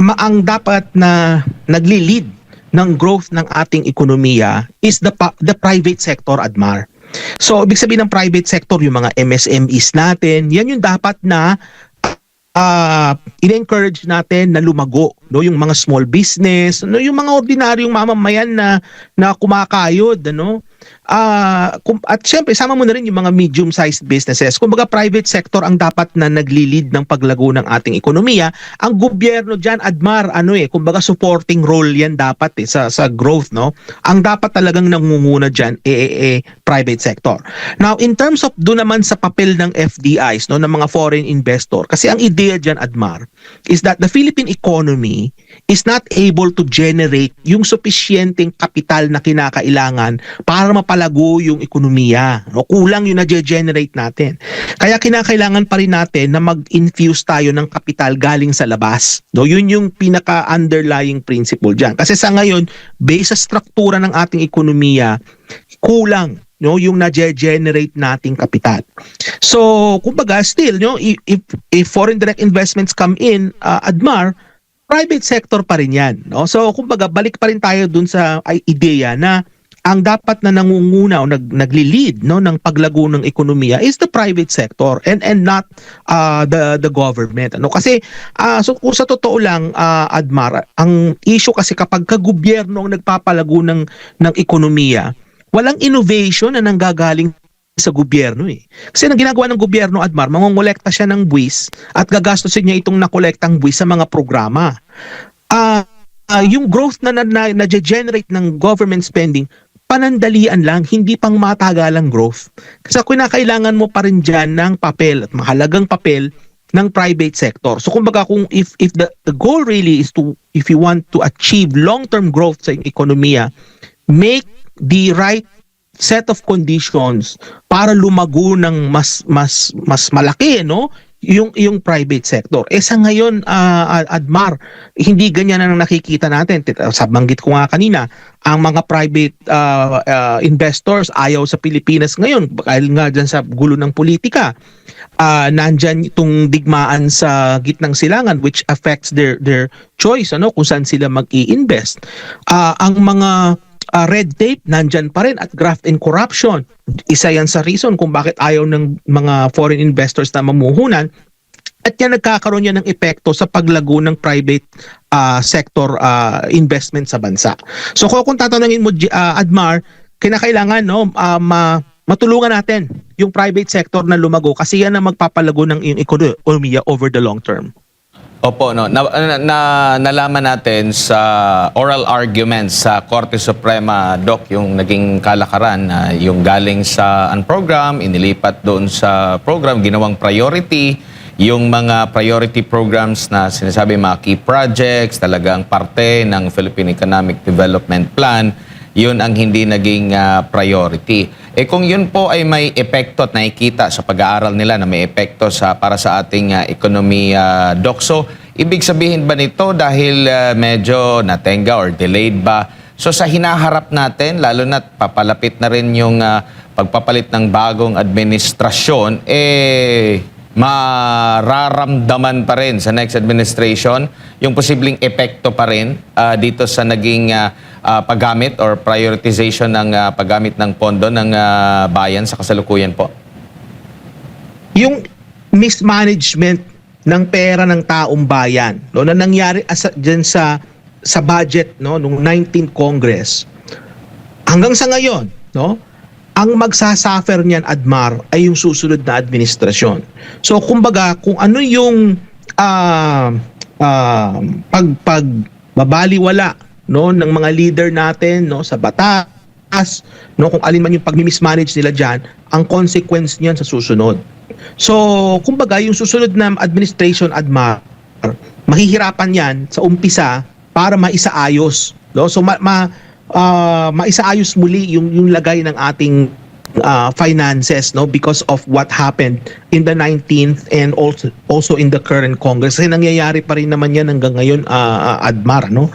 ang dapat na nagli-lead ng growth ng ating ekonomiya is the private sector, Admar. So, ibig sabihin ng private sector, yung mga MSMEs natin, yan yung dapat na in-encourage natin na lumago, no, yung mga small business, no, yung mga ordinaryong mamamayan na kumakayod, ano. at syempre sama mo na rin yung mga medium-sized businesses. Kumbaga private sector ang dapat na nagli-lead ng paglago ng ating ekonomiya. Ang gobyerno diyan, Admar, kumbaga supporting role yan dapat sa growth, no? Ang dapat talagang nangunguna diyan private sector. Now, in terms of doon naman sa papel ng FDIs, no, ng mga foreign investor, kasi ang ideya diyan, Admar, is that the Philippine economy is not able to generate yung sufficienteng kapital na kinakailangan para mapalago yung ekonomiya. No? Kulang yung na-generate natin. Kaya kinakailangan pa rin natin na mag-infuse tayo ng kapital galing sa labas. No? Yun yung pinaka-underlying principle dyan. Kasi sa ngayon, based sa struktura ng ating ekonomiya, kulang, no, yung na-generate nating kapital. So, kumbaga still, no, if foreign direct investments come in, Admar, private sector pa rin yan, no? So, kumbaga balik pa rin tayo dun sa ideya na ang dapat na nangunguna o nagli-lead, no, ng paglago ng ekonomiya is the private sector and not the government, ano? Kasi so kung sa totoo lang, Admar, ang issue kasi kapag gobyerno ang nagpapalago ng ekonomiya, walang innovation na nanggagaling sa gobyerno eh. Kasi ang ginagawa ng gobyerno, Admar, mangongolekta siya ng buwis at gagastusin niya itong nakolektang buwis sa mga programa. Yung growth na na-generate ng government spending, panandalian lang, hindi pang matagalang growth. Kasi kinakailangan mo pa rin dyan ng papel at mahalagang papel ng private sector. So kumbaga kung if the goal really is to, if you want to achieve long-term growth sa ekonomiya, make the right set of conditions para lumago ng mas malaki, no, yung private sector. Sa ngayon, Admar, hindi ganyan ang nakikita natin. Banggit ko nga kanina, ang mga private investors ayaw sa Pilipinas ngayon dahil nga dyan sa gulo ng politika. Nandyan itong digmaan sa gitnang silangan which affects their choice, ano, kung saan sila mag-i-invest. Ang mga red tape, nandyan pa rin, at graft and corruption. Isa yan sa reason kung bakit ayaw ng mga foreign investors na mamuhunan. At yan nagkakaroon yan ng epekto sa paglago ng private sector investment sa bansa. So kung tatanungin mo, Admar, kinakailangan, no, matulungan natin yung private sector na lumago kasi yan ang magpapalago ng ekonomiya over the long term. Opo, no. Nalaman natin sa oral arguments sa Korte Suprema, Doc, yung naging kalakaran na yung galing sa unprogram, inilipat doon sa program, ginawang priority, yung mga priority programs na sinasabi mga key projects, talagang parte ng Philippine Economic Development Plan, yun ang hindi naging priority. Kung yun po ay may epekto at nakikita sa pag-aaral nila na may epekto para sa ating ekonomiya, Doc, so ibig sabihin ba nito dahil medyo natenga or delayed ba? So sa hinaharap natin, lalo na papalapit na rin yung pagpapalit ng bagong administrasyon, mararamdaman pa rin sa next administration yung posibleng epekto pa rin dito sa naging paggamit or prioritization ng paggamit ng pondo ng bayan sa kasalukuyan po? Yung mismanagement ng pera ng taong bayan, no, na nangyari diyan sa budget, no, nung 19th Congress, hanggang sa ngayon, no, ang magsasuffer niyan, Admar, ay yung susunod na administrasyon. So kumbaga kung ano yung pagbabaliwala, no, ng mga leader natin, no, sa batas, no, kung alin man yung pag-mismanage nila diyan, ang consequence niyan sa susunod. So, kumbaga yung susunod na administration, Admar, mahihirapan yan sa umpisa para maisaayos, no? So maisaayos muli yung lagay ng ating finances, no, because of what happened in the 19th and also in the current Congress. Kasi nangyayari pa rin naman yan hanggang ngayon, Admar, no?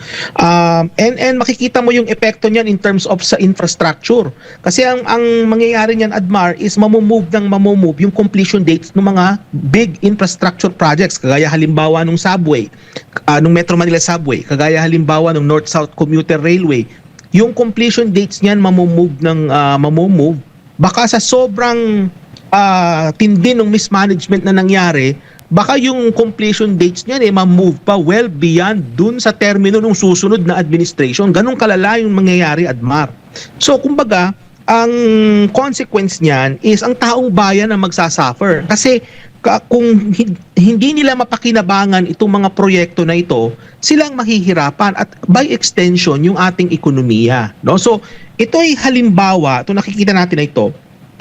And makikita mo yung epekto niyan in terms of sa infrastructure. Kasi ang mangyayari niyan, Admar, is mamumove yung completion dates ng mga big infrastructure projects, kagaya halimbawa nung subway, nung Metro Manila Subway, kagaya halimbawa nung North-South Commuter Railway. Yung completion dates niyan mamumove. Baka sa sobrang tindi ng mismanagement na nangyari, baka yung completion dates niyan ma-move pa well beyond dun sa termino ng susunod na administration. Ganun kalala yung mangyayari, Admar. So kumbaga, ang consequence niyan is ang taong bayan ang magsasuffer. Kasi kung hindi nila mapakinabangan itong mga proyekto na ito, silang mahihirapan at by extension yung ating ekonomiya, no? So ito ay halimbawa, ito nakikita natin na ito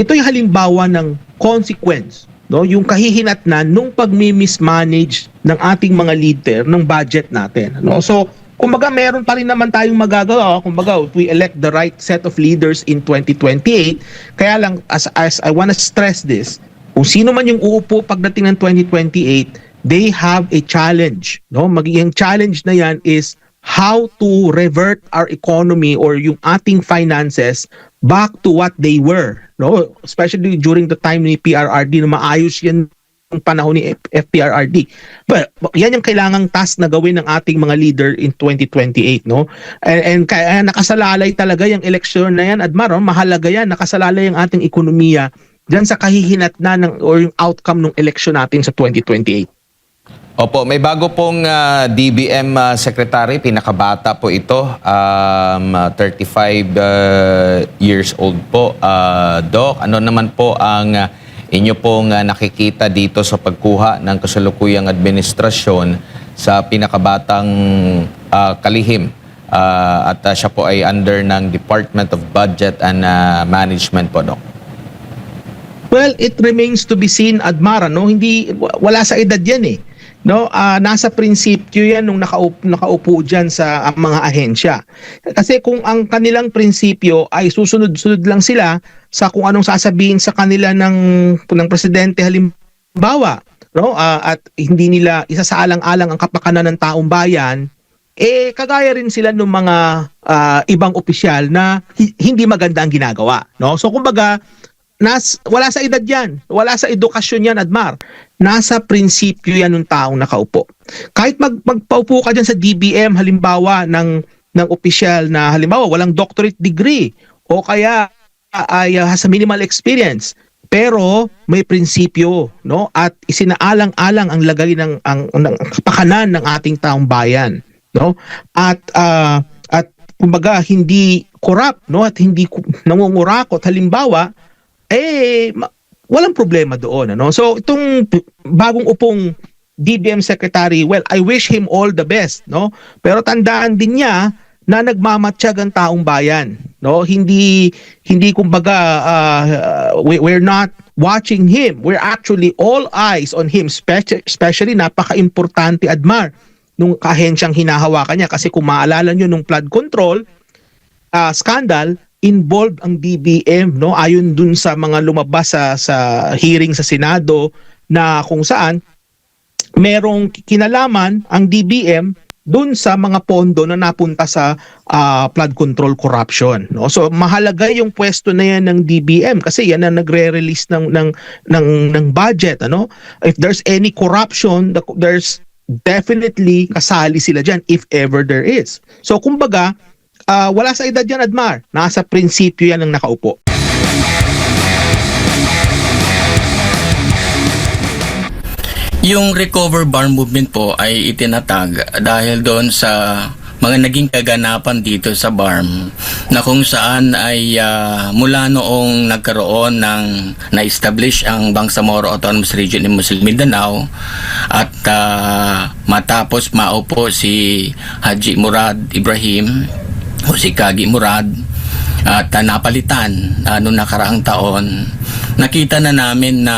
ay halimbawa ng consequence, no? Yung kahihinatnan nung pagmi-mismanage ng ating mga leader ng budget natin, no? So kumbaga meron pa rin naman tayong magagawa, kumbaga if we elect the right set of leaders in 2028. Kaya lang, as I want to stress this, kung sino man yung uupo pagdating ng 2028, they have a challenge, no? Magiging challenge na yan is how to revert our economy or yung ating finances back to what they were, no? Especially during the time ni PRRD na maayos yan ng panahon ni FPRRD. But yan yung kailangang task na gawin ng ating mga leader in 2028, no? And kaya nakasalalay talaga yung eleksyon na yan, Admar, no? Mahalaga yan, nakasalalay ang ating ekonomiya diyan sa kahihinatnan or yung outcome ng eleksyon natin sa 2028. Opo, may bago pong DBM secretary, pinakabata po ito, 35 years old po. Doc, ano naman po ang inyo pong nakikita dito sa pagkuha ng kasalukuyang administrasyon sa pinakabatang kalihim? At siya po ay under ng Department of Budget and Management po, Doc. Well, it remains to be seen, Admara, no? Wala sa edad yan eh. No, nasa prinsipyo yan nung nakaupo diyan sa mga ahensya. Kasi kung ang kanilang prinsipyo ay susunod-sunod lang sila sa kung anong sasabihin sa kanila ng presidente halimbawa, no? At hindi nila isasaalang-alang ang kapakanan ng taong bayan, kagaya rin sila ng mga ibang opisyal na hindi maganda ang ginagawa, no? So kumbaga, wala sa edad yan, wala sa edukasyon yan, Admar. Nasa prinsipyo yan ng taong nakaupo. Kahit magpaupo ka dyan sa DBM, halimbawa, ng opisyal na halimbawa walang doctorate degree o kaya ay has a minimal experience, pero may prinsipyo, no? At isinaalang-alang ang lagay ng kapakanan ng ating taong bayan, no? At kumbaga hindi corrupt, no? At hindi nangungurakot, halimbawa, walang problema doon, ano? So itong bagong upong DBM secretary, well, I wish him all the best, no? Pero tandaan din niya na nagmamatsyag ang taong bayan, no? Hindi kumbaga we're not watching him. We're actually all eyes on him, especially napaka-importante, Admar, nung kahensyang hinahawakan niya, kasi kung maalala niyo nung flood control scandal, involved ang DBM, no? Ayon dun sa mga lumabas sa hearing sa Senado na kung saan merong kinalaman ang DBM dun sa mga pondo na napunta sa flood control corruption, no? So mahalaga yung pwesto na yan ng DBM kasi yan ang nagre-release ng budget, ano? If there's any corruption, there's definitely kasali sila diyan if ever there is. So kumbaga, wala sa edad yan, Admar. Nasa prinsipyo yan ang nakaupo. Yung recover barn movement po ay itinatag dahil doon sa mga naging kaganapan dito sa BARM na kung saan ay mula noong nagkaroon ng na-establish ang Bangsamoro Autonomous Region in Muslim Mindanao at matapos maupo si Haji Murad Ibrahim o si Kagi Murad at napalitan noong nakaraang taon, nakita na namin na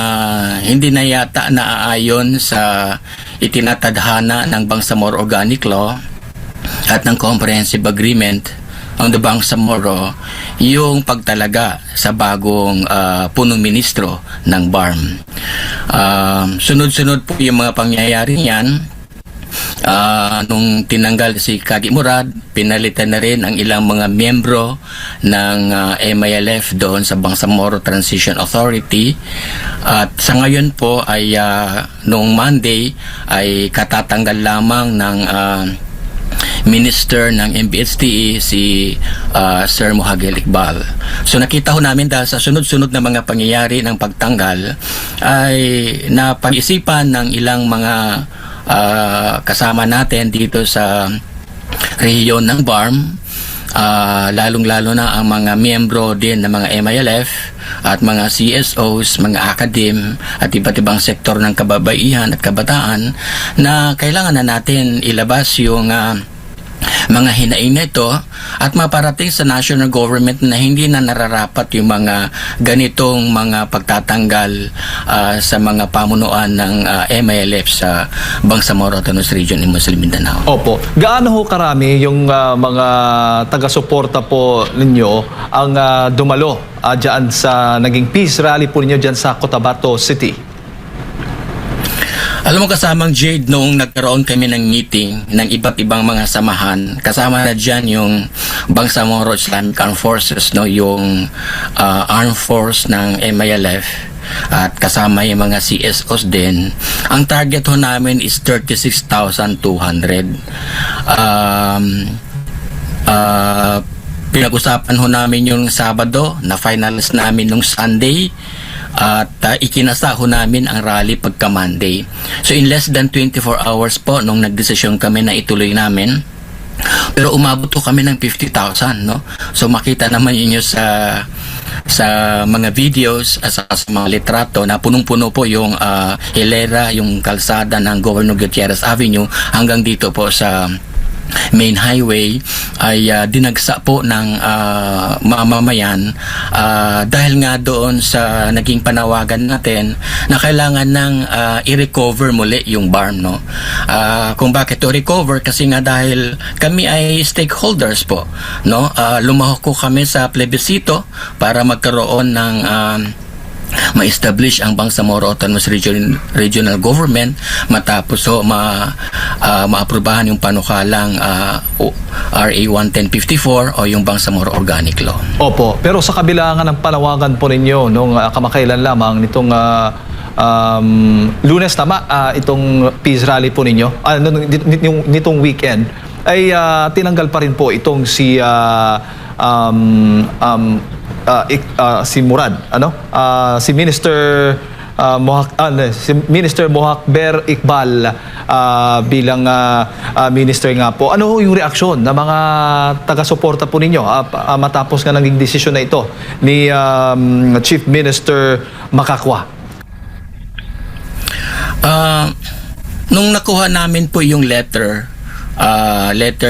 hindi na yata naaayon sa itinatadhana ng Bangsamoro Organic Law at ng Comprehensive Agreement on the Bangsamoro yung pagtalaga sa bagong punong ministro ng BARM. Sunod-sunod po yung mga pangyayari niyan. Nung tinanggal si Kagi Murad, pinalitan na rin ang ilang mga miyembro ng MILF doon sa Bangsamoro Transition Authority. At sa ngayon po ay noong Monday ay katatanggal lamang ng Minister ng MBSTE si Sir Mohagel Iqbal. So nakita ho namin dahil sa sunod-sunod na mga pangyayari ng pagtanggal ay napag-isipan ng ilang mga kasama natin dito sa rehiyon ng BARM lalong-lalo na ang mga miyembro din ng mga MILF at mga CSOs, mga academe at iba't ibang sektor ng kababaihan at kabataan na kailangan na natin ilabas yung mga hinaing na ito at maparating sa national government na hindi na nararapat yung mga ganitong mga pagtatanggal sa mga pamunuan ng MILF sa Bangsamoro Autonomous Region in Muslim Mindanao. Opo. Gaano ho karami yung mga taga-suporta po ninyo ang dumalo dyan sa naging peace rally po ninyo dyan sa Cotabato City? Alam mo, kasamang Jade, noong nagkaroon kami ng meeting ng iba't ibang mga samahan, kasama na dyan yung Bangsamoro Islamic Armed Forces, no, yung armed force ng MILF, at kasama yung mga CSOs din. Ang target ho namin is 36,200. Pinag-usapan ho namin yung Sabado, na finals namin nung Sunday, at ikinasa ho namin ang rally pagka Monday. So in less than 24 hours po nung nagdesisyon kami na ituloy namin, pero umabot ho kami ng 50,000, no? So makita naman niyo sa mga videos at sa mga litrato na punong-puno po yung hilera, yung kalsada ng Governor Gutierrez Avenue hanggang dito po sa main highway ay dinagsa po ng mamamayan dahil nga doon sa naging panawagan natin na kailangan ng i-recover muli yung BARM, no? Kung bakit to recover, kasi nga dahil kami ay stakeholders po, no? Lumahok ko kami sa plebisito para magkaroon ng ma-establish ang Bangsamoro Autonomous Regional Government matapos maaprubahan yung panukalang RA 1154 o yung Bangsamoro Organic Law. Opo. Pero sa kabila nga ng panawagan po ninyo nung kamakailan lamang nitong Lunes, tama, itong peace rally po ninyo, nitong weekend, ay tinanggal pa rin po itong si Murad, si Minister Minister Mohakber Iqbal bilang minister nga po. Ano yung reaksyon ng mga taga-suporta po ninyo matapos nga naging desisyon na ito ni Chief Minister Makakwa? Nung nakuha namin po yung letter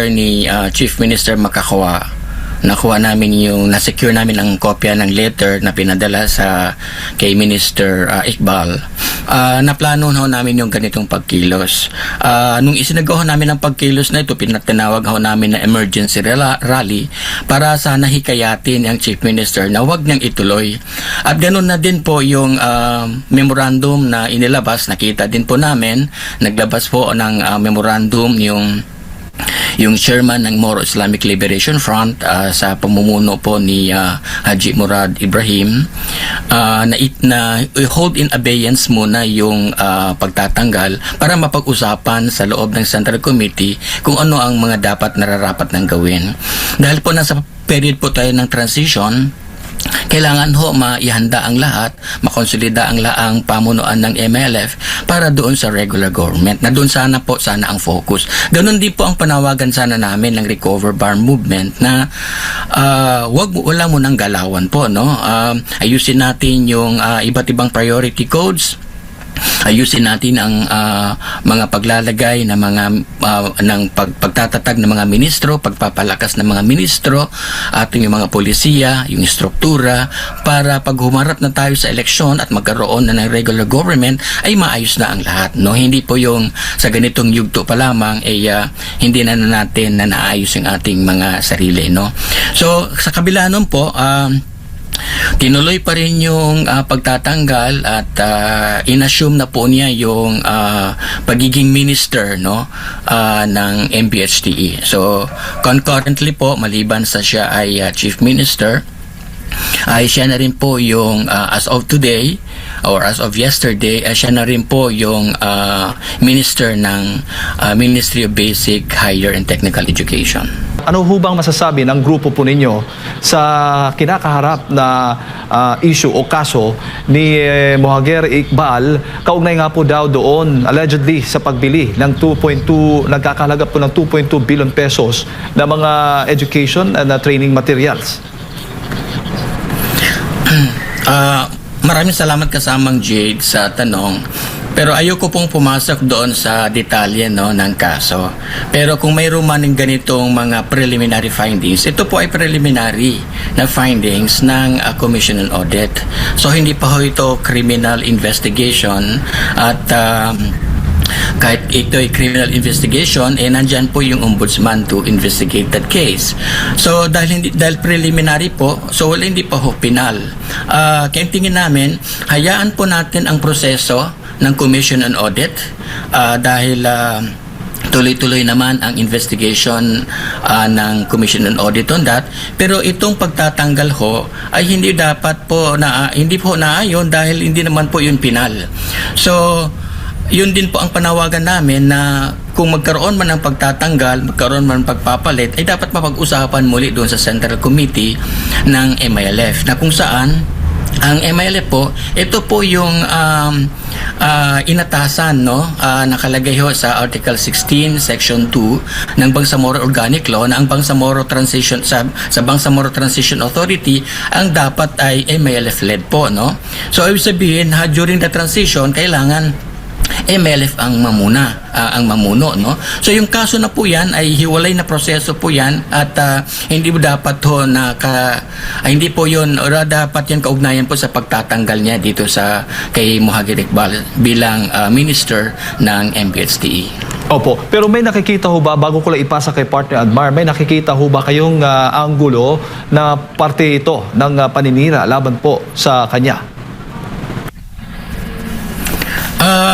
ni Chief Minister Makakwa, nakuha namin na-secure namin ang kopya ng letter na pinadala kay Minister Iqbal. Naplano ho namin yung ganitong pagkilos. Nung isinagawa namin ang pagkilos na ito, tinawag ho namin na emergency rally para sana hikayatin ang Chief Minister na huwag niyang ituloy. At ganun na din po yung memorandum na inilabas. Nakita din po namin, naglabas po ng memorandum yung chairman ng Moro Islamic Liberation Front sa pamumuno po ni Haji Murad Ibrahim na hold in abeyance muna yung pagtatanggal para mapag-usapan sa loob ng Central Committee kung ano ang mga dapat nararapat nang gawin. Dahil po nasa period po tayo ng transition, kailangan ho maihanda ang lahat, makonsolida ang pamunuan ng MLF para doon sa regular government, na doon sana ang focus. Ganon din po ang panawagan sana namin ng Recover BARM Movement na wala mo nang galawan po, no? Ayusin natin yung iba't ibang priority codes, ayusin natin ang mga paglalagay ng pagtatatag ng mga ministro, pagpapalakas ng mga ministro, ating yung mga polisiya, yung struktura, para pag humarap na tayo sa eleksyon at magkaroon na ng regular government, ay maayos na ang lahat, no? Hindi po yung sa ganitong yugto pa lamang hindi na natin na naayos yung ating mga sarili, no? So sa kabila nun po, tinuloy pa rin yung pagtatanggal at inassume na po niya yung pagiging minister, no, ng MPHTE. So concurrently po, maliban sa siya ay chief minister, ay siya na rin po yung as of today or as of yesterday, siya na rin po yung minister ng Ministry of Basic, Higher and Technical Education. ano ho bang masasabi ng grupo po ninyo sa kinakaharap na issue o kaso ni Mohaguer Iqbal, kaugnay nga po daw doon allegedly sa pagbili ng nagkakahalaga po ng 2.2 billion pesos na mga education and training materials? Maraming salamat kasamang Jade sa tanong. Pero ayoko pong pumasok doon sa detalye ng kaso. Pero kung mayroon man ng ganitong mga preliminary findings, ito po ay preliminary na findings ng Commission on Audit. So hindi pa ho ito criminal investigation at kahit ito ay criminal investigation, nandyan po yung ombudsman to investigate that case. So dahil preliminary po, so hindi pa ho penal. Kaya tingin namin, hayaan po natin ang proseso ng Commission on Audit dahil tuloy-tuloy naman ang investigation ng Commission on Audit on that. Pero itong pagtatanggal ho ay hindi dapat po hindi po naayon dahil hindi naman po yun penal. So yun din po ang panawagan namin na kung magkaroon man ng pagtatanggal, magkaroon man ng pagpapalit, ay dapat mapag-usapan muli doon sa Central Committee ng MILF na kung saan ang MILF po, ito po yung inatasan nakalagay ho sa Article 16, Section 2 ng Bangsamoro Organic Law na ang Bangsamoro Transition sa Bangsamoro Transition Authority ang dapat ay MILF led po, no? So ibig sabihin, during the transition kailangan MLF ang mamuno, no? So yung kaso na po yan ay hiwalay na proseso po yan at hindi mo dapat ho hindi po yun o dapat yan kaugnayan po sa pagtatanggal niya dito kay Mohaguer Iqbal bilang minister ng MPHTE. Opo, pero may nakikita ho ba, bago ko lang ipasa kay partner Admar, may nakikita ho ba kayong anggulo na parte ito ng paninira laban po sa kanya?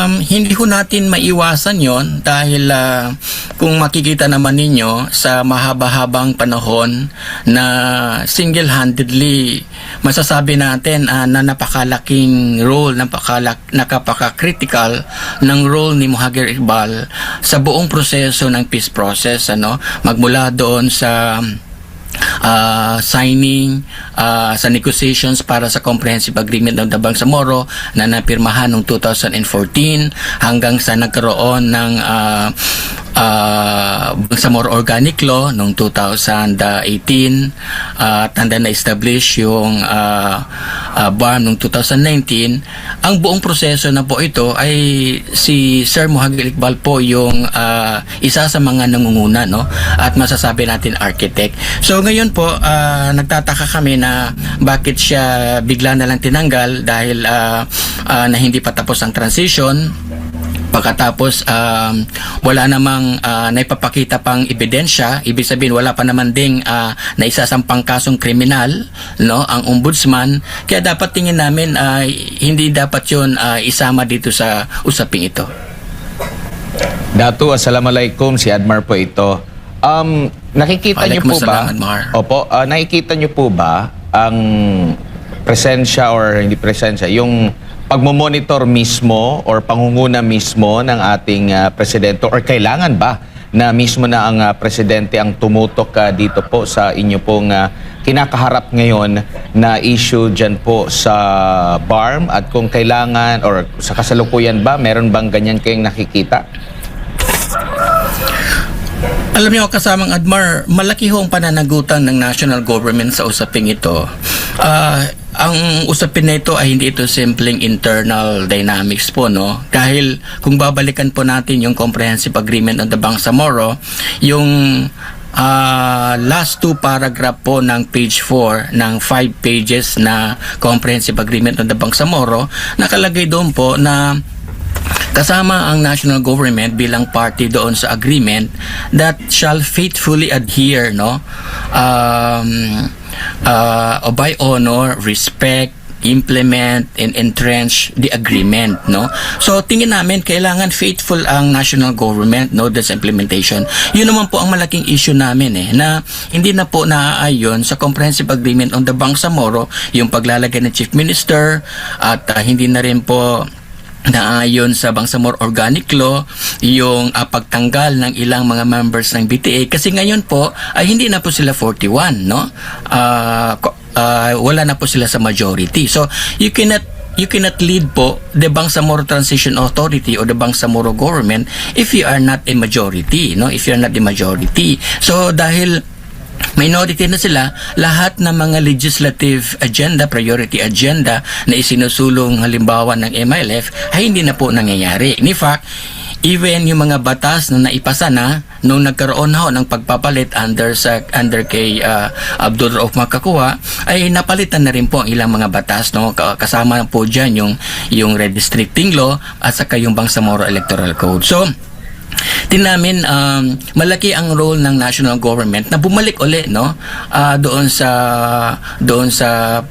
Hindi ko natin maiwasan yon dahil kung makikita naman ninyo sa mahaba-habang panahon na single-handedly masasabi natin na napakalaking role, napaka-critical ng role ni Mohaguer Iqbal sa buong proseso ng peace process, magmula doon sa signing sa negotiations para sa Comprehensive Agreement of the Bangsamoro na napirmahan noong 2014 hanggang sa nagkaroon ng Bangsamoro Organic Law noong 2018 tanda na-establish yung BARM noong 2019. Ang buong proseso na po ito ay si Sir Mohaguer Iqbal po yung isa sa mga nangunguna, no? At masasabi natin architect. So ngayon po nagtataka kami na bakit siya bigla na lang tinanggal dahil na hindi pa tapos ang transition. Pagkatapos wala namang naipapakita pang ebidensya, ibig sabihin wala pa naman ding naisasampang kasong kriminal, no, ang ombudsman, kaya dapat tingin namin hindi dapat yun isama dito sa usaping ito. Datu, assalamualaikum, si Admar po ito. Nakikita niyo po ba? Opo, nakikita niyo po ba ang presensya or hindi presensya, yung pagmomonitor mismo or pangunguna mismo ng ating presidente, or kailangan ba na mismo na ang presidente ang tumutok dito po sa inyo pong kinakaharap ngayon na issue dyan po sa BARM, at kung kailangan or sa kasalukuyan ba, meron bang ganyan kayong nakikita? Alam niyo, kasamang Admar, malaki ho ang pananagutan ng national government sa usaping ito. Ang usapin na ito ay hindi ito simpleng internal dynamics po, no? Dahil kung babalikan po natin yung Comprehensive Agreement on the Bangsamoro, yung last two paragraph po ng page 4 ng 5 pages na Comprehensive Agreement on the Bangsamoro, nakalagay doon po na kasama ang national government bilang party doon sa agreement that shall faithfully adhere, no, by honor, respect, implement, and entrench the agreement, no. So tingin namin kailangan faithful ang national government, no, this implementation. Yun naman po ang malaking issue namin na hindi na po naaayon sa Comprehensive Agreement on the Bangsamoro yung paglalagay ng Chief Minister, at hindi na rin po na ayon sa Bangsamoro Organic Law, yung pagtanggal ng ilang mga members ng BTA, kasi ngayon po ay hindi na po sila 41, no? Wala na po sila sa majority. So you cannot lead po the Bangsamoro Transition Authority or the Bangsamoro government if you are not a majority, no? If you are not the majority. So dahil minority na sila, lahat ng mga legislative agenda, priority agenda na isinusulong halimbawa ng MILF ay hindi na po nangyayari. In fact, even yung mga batas na naipasa na nung nagkaroon ho ng pagpapalit under kay Abdul Rauf Makakua, ay napalitan na rin po ang ilang mga batas, no? Kasama po dyan yung redistricting law at saka yung Bangsamoro Electoral Code. So tinamin malaki ang role ng national government na bumalik uli, no, doon sa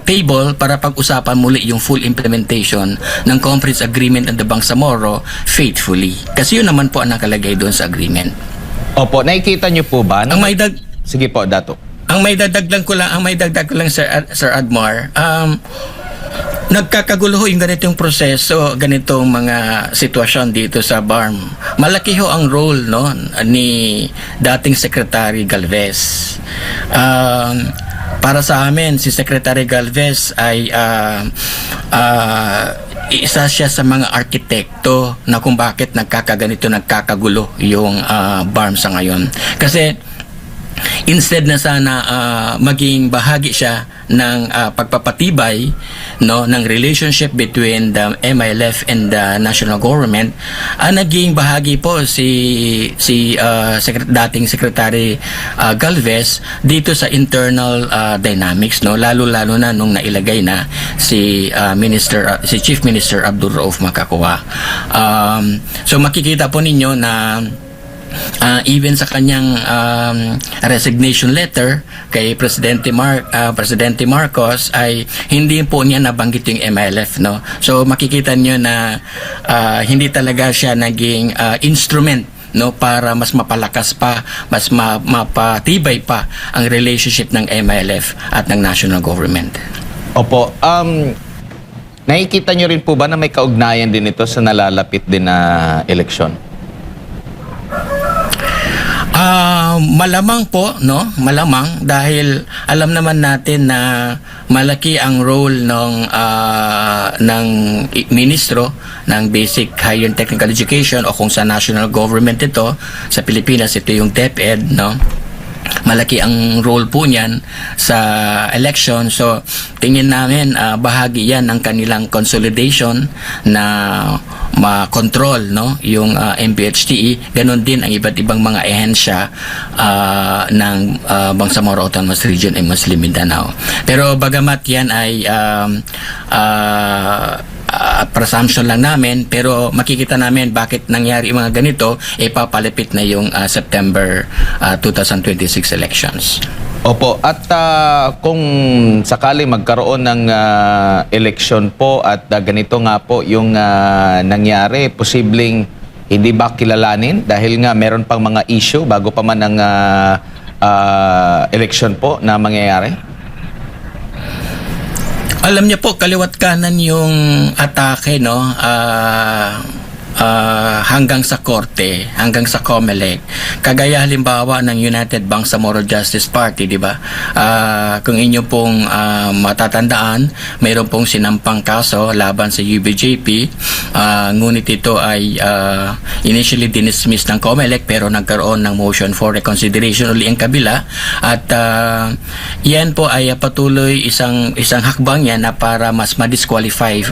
table para pag-usapan muli yung full implementation ng conference agreement ng Bangsamoro faithfully, kasi yun naman po ang nakalagay doon sa agreement. Opo, nakikita niyo po ba? Ang may Sige po, Dato. Ang may dagdag ko lang Sir Admar, nagkakagulo ho yung ganitong proseso, ganitong mga sitwasyon dito sa BARM. Malaki ho ang role, no, ni dating Secretary Galvez. Para sa amin, si Secretary Galvez ay isa siya sa mga arkitekto na kung bakit nagkakagulo yung BARM sa ngayon. Kasi instead na sana maging bahagi siya ng pagpapatibay, no, ng relationship between the MILF and the national government, naging bahagi po si dating Secretary Galvez dito sa internal dynamics, no, lalo na nung nailagay na si Chief Minister Abdul Rauf Makakua. So makikita po ninyo na even sa kanyang resignation letter kay Presidente Marcos ay hindi po niya nabanggit yung MILF, no? So makikita niyo na hindi talaga siya naging instrument, no, para mas mapalakas pa, mas mapatibay pa ang relationship ng MILF at ng national government. Opo, nakikita niyo rin po ba na may kaugnayan din ito sa nalalapit din na eleksyon? Malamang po, no? Malamang, dahil alam naman natin na malaki ang role ng ministro ng Basic Higher and Technical Education, o kung sa national government ito, sa Pilipinas ito yung DepEd, no? Malaki ang role po niyan sa election. So tingin namin bahagi yan ng kanilang consolidation na ma-control, no, yung MPHTE. Ganon din ang iba't ibang mga ehensya ng Bangsamoro Autonomous Region and Muslim Mindanao. Pero bagamat yan ay presumption lang namin, pero makikita namin bakit nangyari mga ganito, papalapit na yung September 2026 elections. Opo, at kung sakali magkaroon ng eleksyon po at ganito nga po yung nangyari, posibleng hindi ba kilalanin dahil nga meron pang mga issue bago pa man ang eleksyon po na mangyayari? Alam niyo po, kaliwat kanan yung atake, no, hanggang sa korte, hanggang sa COMELEC. Kagaya halimbawa ng United Bangsamoro Justice Party, di ba? Kung inyo pong matatandaan, mayroon pong sinampang kaso laban sa UBJP. Ngunit ito ay initially dinismiss ng COMELEC, pero nagkaroon ng motion for reconsideration uli ang kabila. At yan po ay patuloy isang hakbang yan na para mas ma-disqualify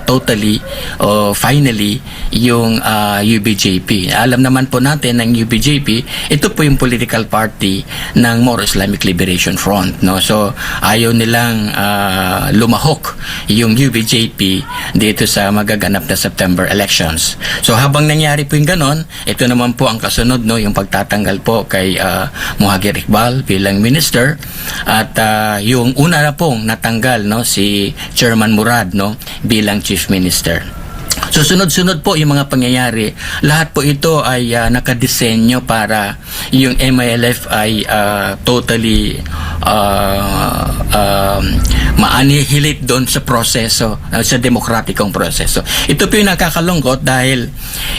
totally o finally yung UBJP. Alam naman po natin ng UBJP, ito po yung political party ng Moro Islamic Liberation Front, no? So ayaw nilang lumahok yung UBJP dito sa magaganap na September elections. So habang nangyari po yung ganon, ito naman po ang kasunod, no, yung pagtatanggal po kay Muhagir Iqbal bilang minister, at yung una na pong natanggal, no, si Chairman Murad, no, bilang chief minister. So sunod-sunod po yung mga pangyayari. Lahat po ito ay nakadisenyo para yung MILF ay totally ma-annihilate doon sa proseso, sa demokratikong proseso. Ito po yung nakakalungkot dahil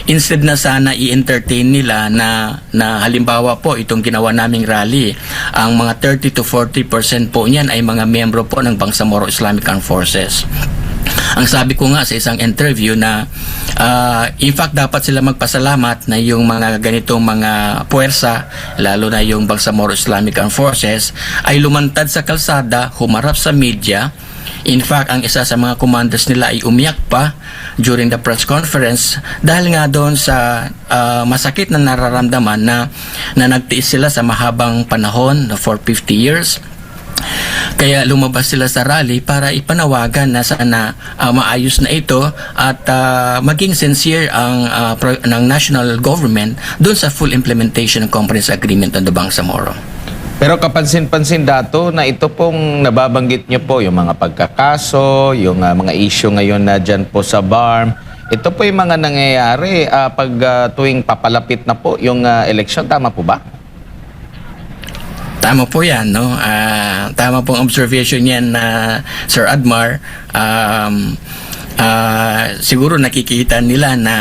instead na sana i-entertain nila na halimbawa po itong ginawa naming rally, ang mga 30 to 40% po niyan ay mga miyembro po ng Bangsamoro Islamic Armed Forces. Ang sabi ko nga sa isang interview na in fact dapat sila magpasalamat na yung mga ganitong mga puwersa, lalo na yung Bangsamoro Islamic Armed Forces, ay lumantad sa kalsada, humarap sa media. In fact, ang isa sa mga commanders nila ay umiyak pa during the press conference dahil nga doon sa masakit na nararamdaman na nagtiis sila sa mahabang panahon for 50 years. Kaya lumabas sila sa rally para ipanawagan na sana maayos na ito at maging sincere ng national government doon sa full implementation ng Comprehensive Agreement on the Bangsamoro. Pero kapansin-pansin dato na ito pong nababanggit nyo po, yung mga pagkakaso, yung mga issue ngayon na dyan po sa BARM, ito po yung mga nangyayari pag tuwing papalapit na po yung election. Tama po ba? Tama po yan, no? Tama pong observation yan, Sir Admar. Siguro nakikita nila na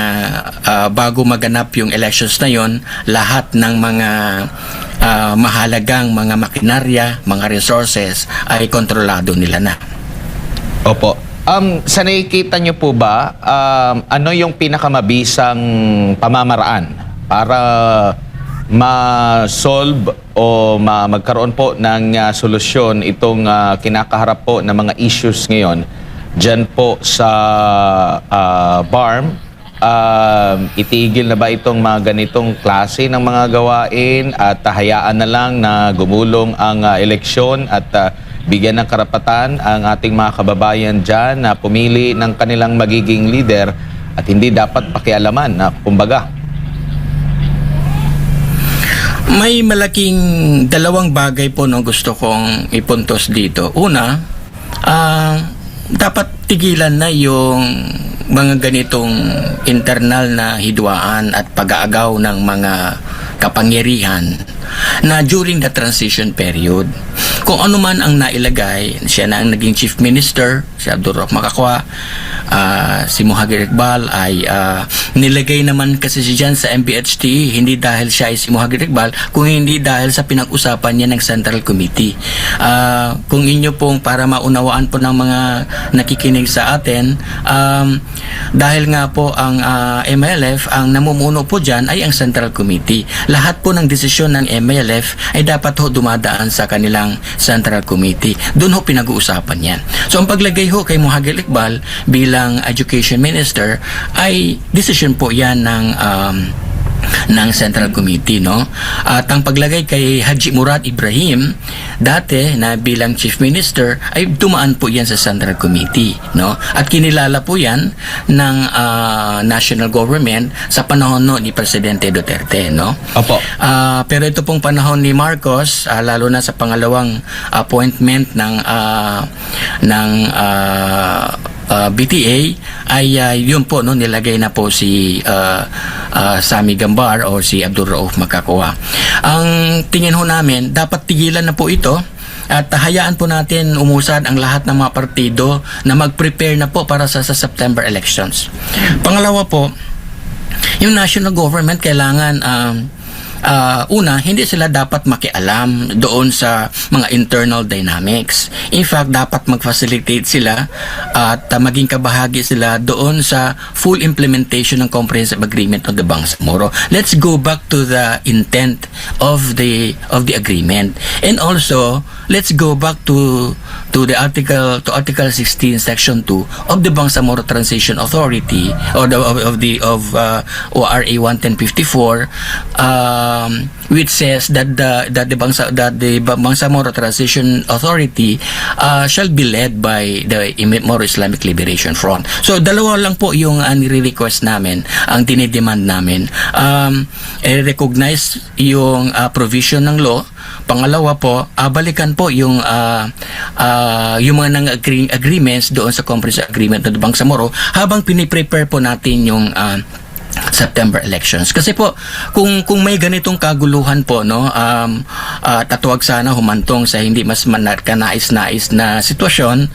bago maganap yung elections na yon, lahat ng mga mahalagang mga makinarya, mga resources ay kontrolado nila na. Opo. Sa nakikita nyo po ba, ano yung pinakamabisang pamamaraan para ma-solve o magkaroon po ng solusyon itong kinakaharap po ng mga issues ngayon dyan po sa BARM? Itigil na ba itong mga ganitong klase ng mga gawain at hayaan na lang na gumulong ang eleksyon at bigyan ng karapatan ang ating mga kababayan dyan na pumili ng kanilang magiging leader at hindi dapat pakialaman na kumbaga? May malaking dalawang bagay po no gusto kong ipuntos dito. Una, dapat tigilan na yung mga ganitong internal na hidwaan at pag-aagaw ng mga kapangyarihan na during the transition period. Kung ano man ang nailagay, siya na ang naging chief minister, si Abdurrahman Makakwa, si Muhagir Iqbal ay nilagay naman kasi siya dyan sa MPHT hindi dahil siya ay si Muhagir Iqbal, kung hindi dahil sa pinag-usapan niya ng Central Committee. Kung inyo pong para maunawaan po ng mga nakikinig sa atin, dahil nga po ang MLF, ang namumuno po dyan ay ang Central Committee. Lahat po ng desisyon ng MLF ay dapat ho dumadaan sa kanilang Central Committee. Doon ho pinag-uusapan yan. So ang paglagay ho kay Muhagir Iqbal bilang Education Minister ay decision po yan ng Central Committee, no? At ang paglagay kay Haji Murad Ibrahim dati na bilang Chief Minister ay dumaan po yan sa Central Committee, no? At kinilala po yan ng national government sa panahon no ni Presidente Duterte, no? Opo. Pero ito pong panahon ni Marcos, lalo na sa pangalawang appointment ng BTA ay yun po no nilagay na po si Sami Gambar o si Abdurrauf Makakwa. Ang tingin ho namin dapat tigilan na po ito at hayaan po natin umusad ang lahat ng mga partido na mag-prepare na po para sa September elections. Pangalawa po, yung national government kailangan una, hindi sila dapat makialam doon sa mga internal dynamics. In fact, dapat mag-facilitate sila at maging kabahagi sila doon sa full implementation ng Comprehensive Agreement on the Bangsamoro. Let's go back to the intent of the agreement. And also, let's go back to Article 16, Section 2 of the Bangsamoro Transition Authority or of ORA 11054, which says that the Bangsamoro Transition Authority shall be led by the Moro Islamic Liberation Front. So dalawa lang po yung nire-request namin, ang dinidemand namin. Recognize yung provision ng law. Pangalawa po, balikan po yung mga agreements doon sa Comprehensive Agreement ng Bangsamoro habang piniprepare po natin yung September elections. Kasi po kung may ganitong kaguluhan po, no, tatawag sana humantong sa hindi mas kanais-nais na sitwasyon,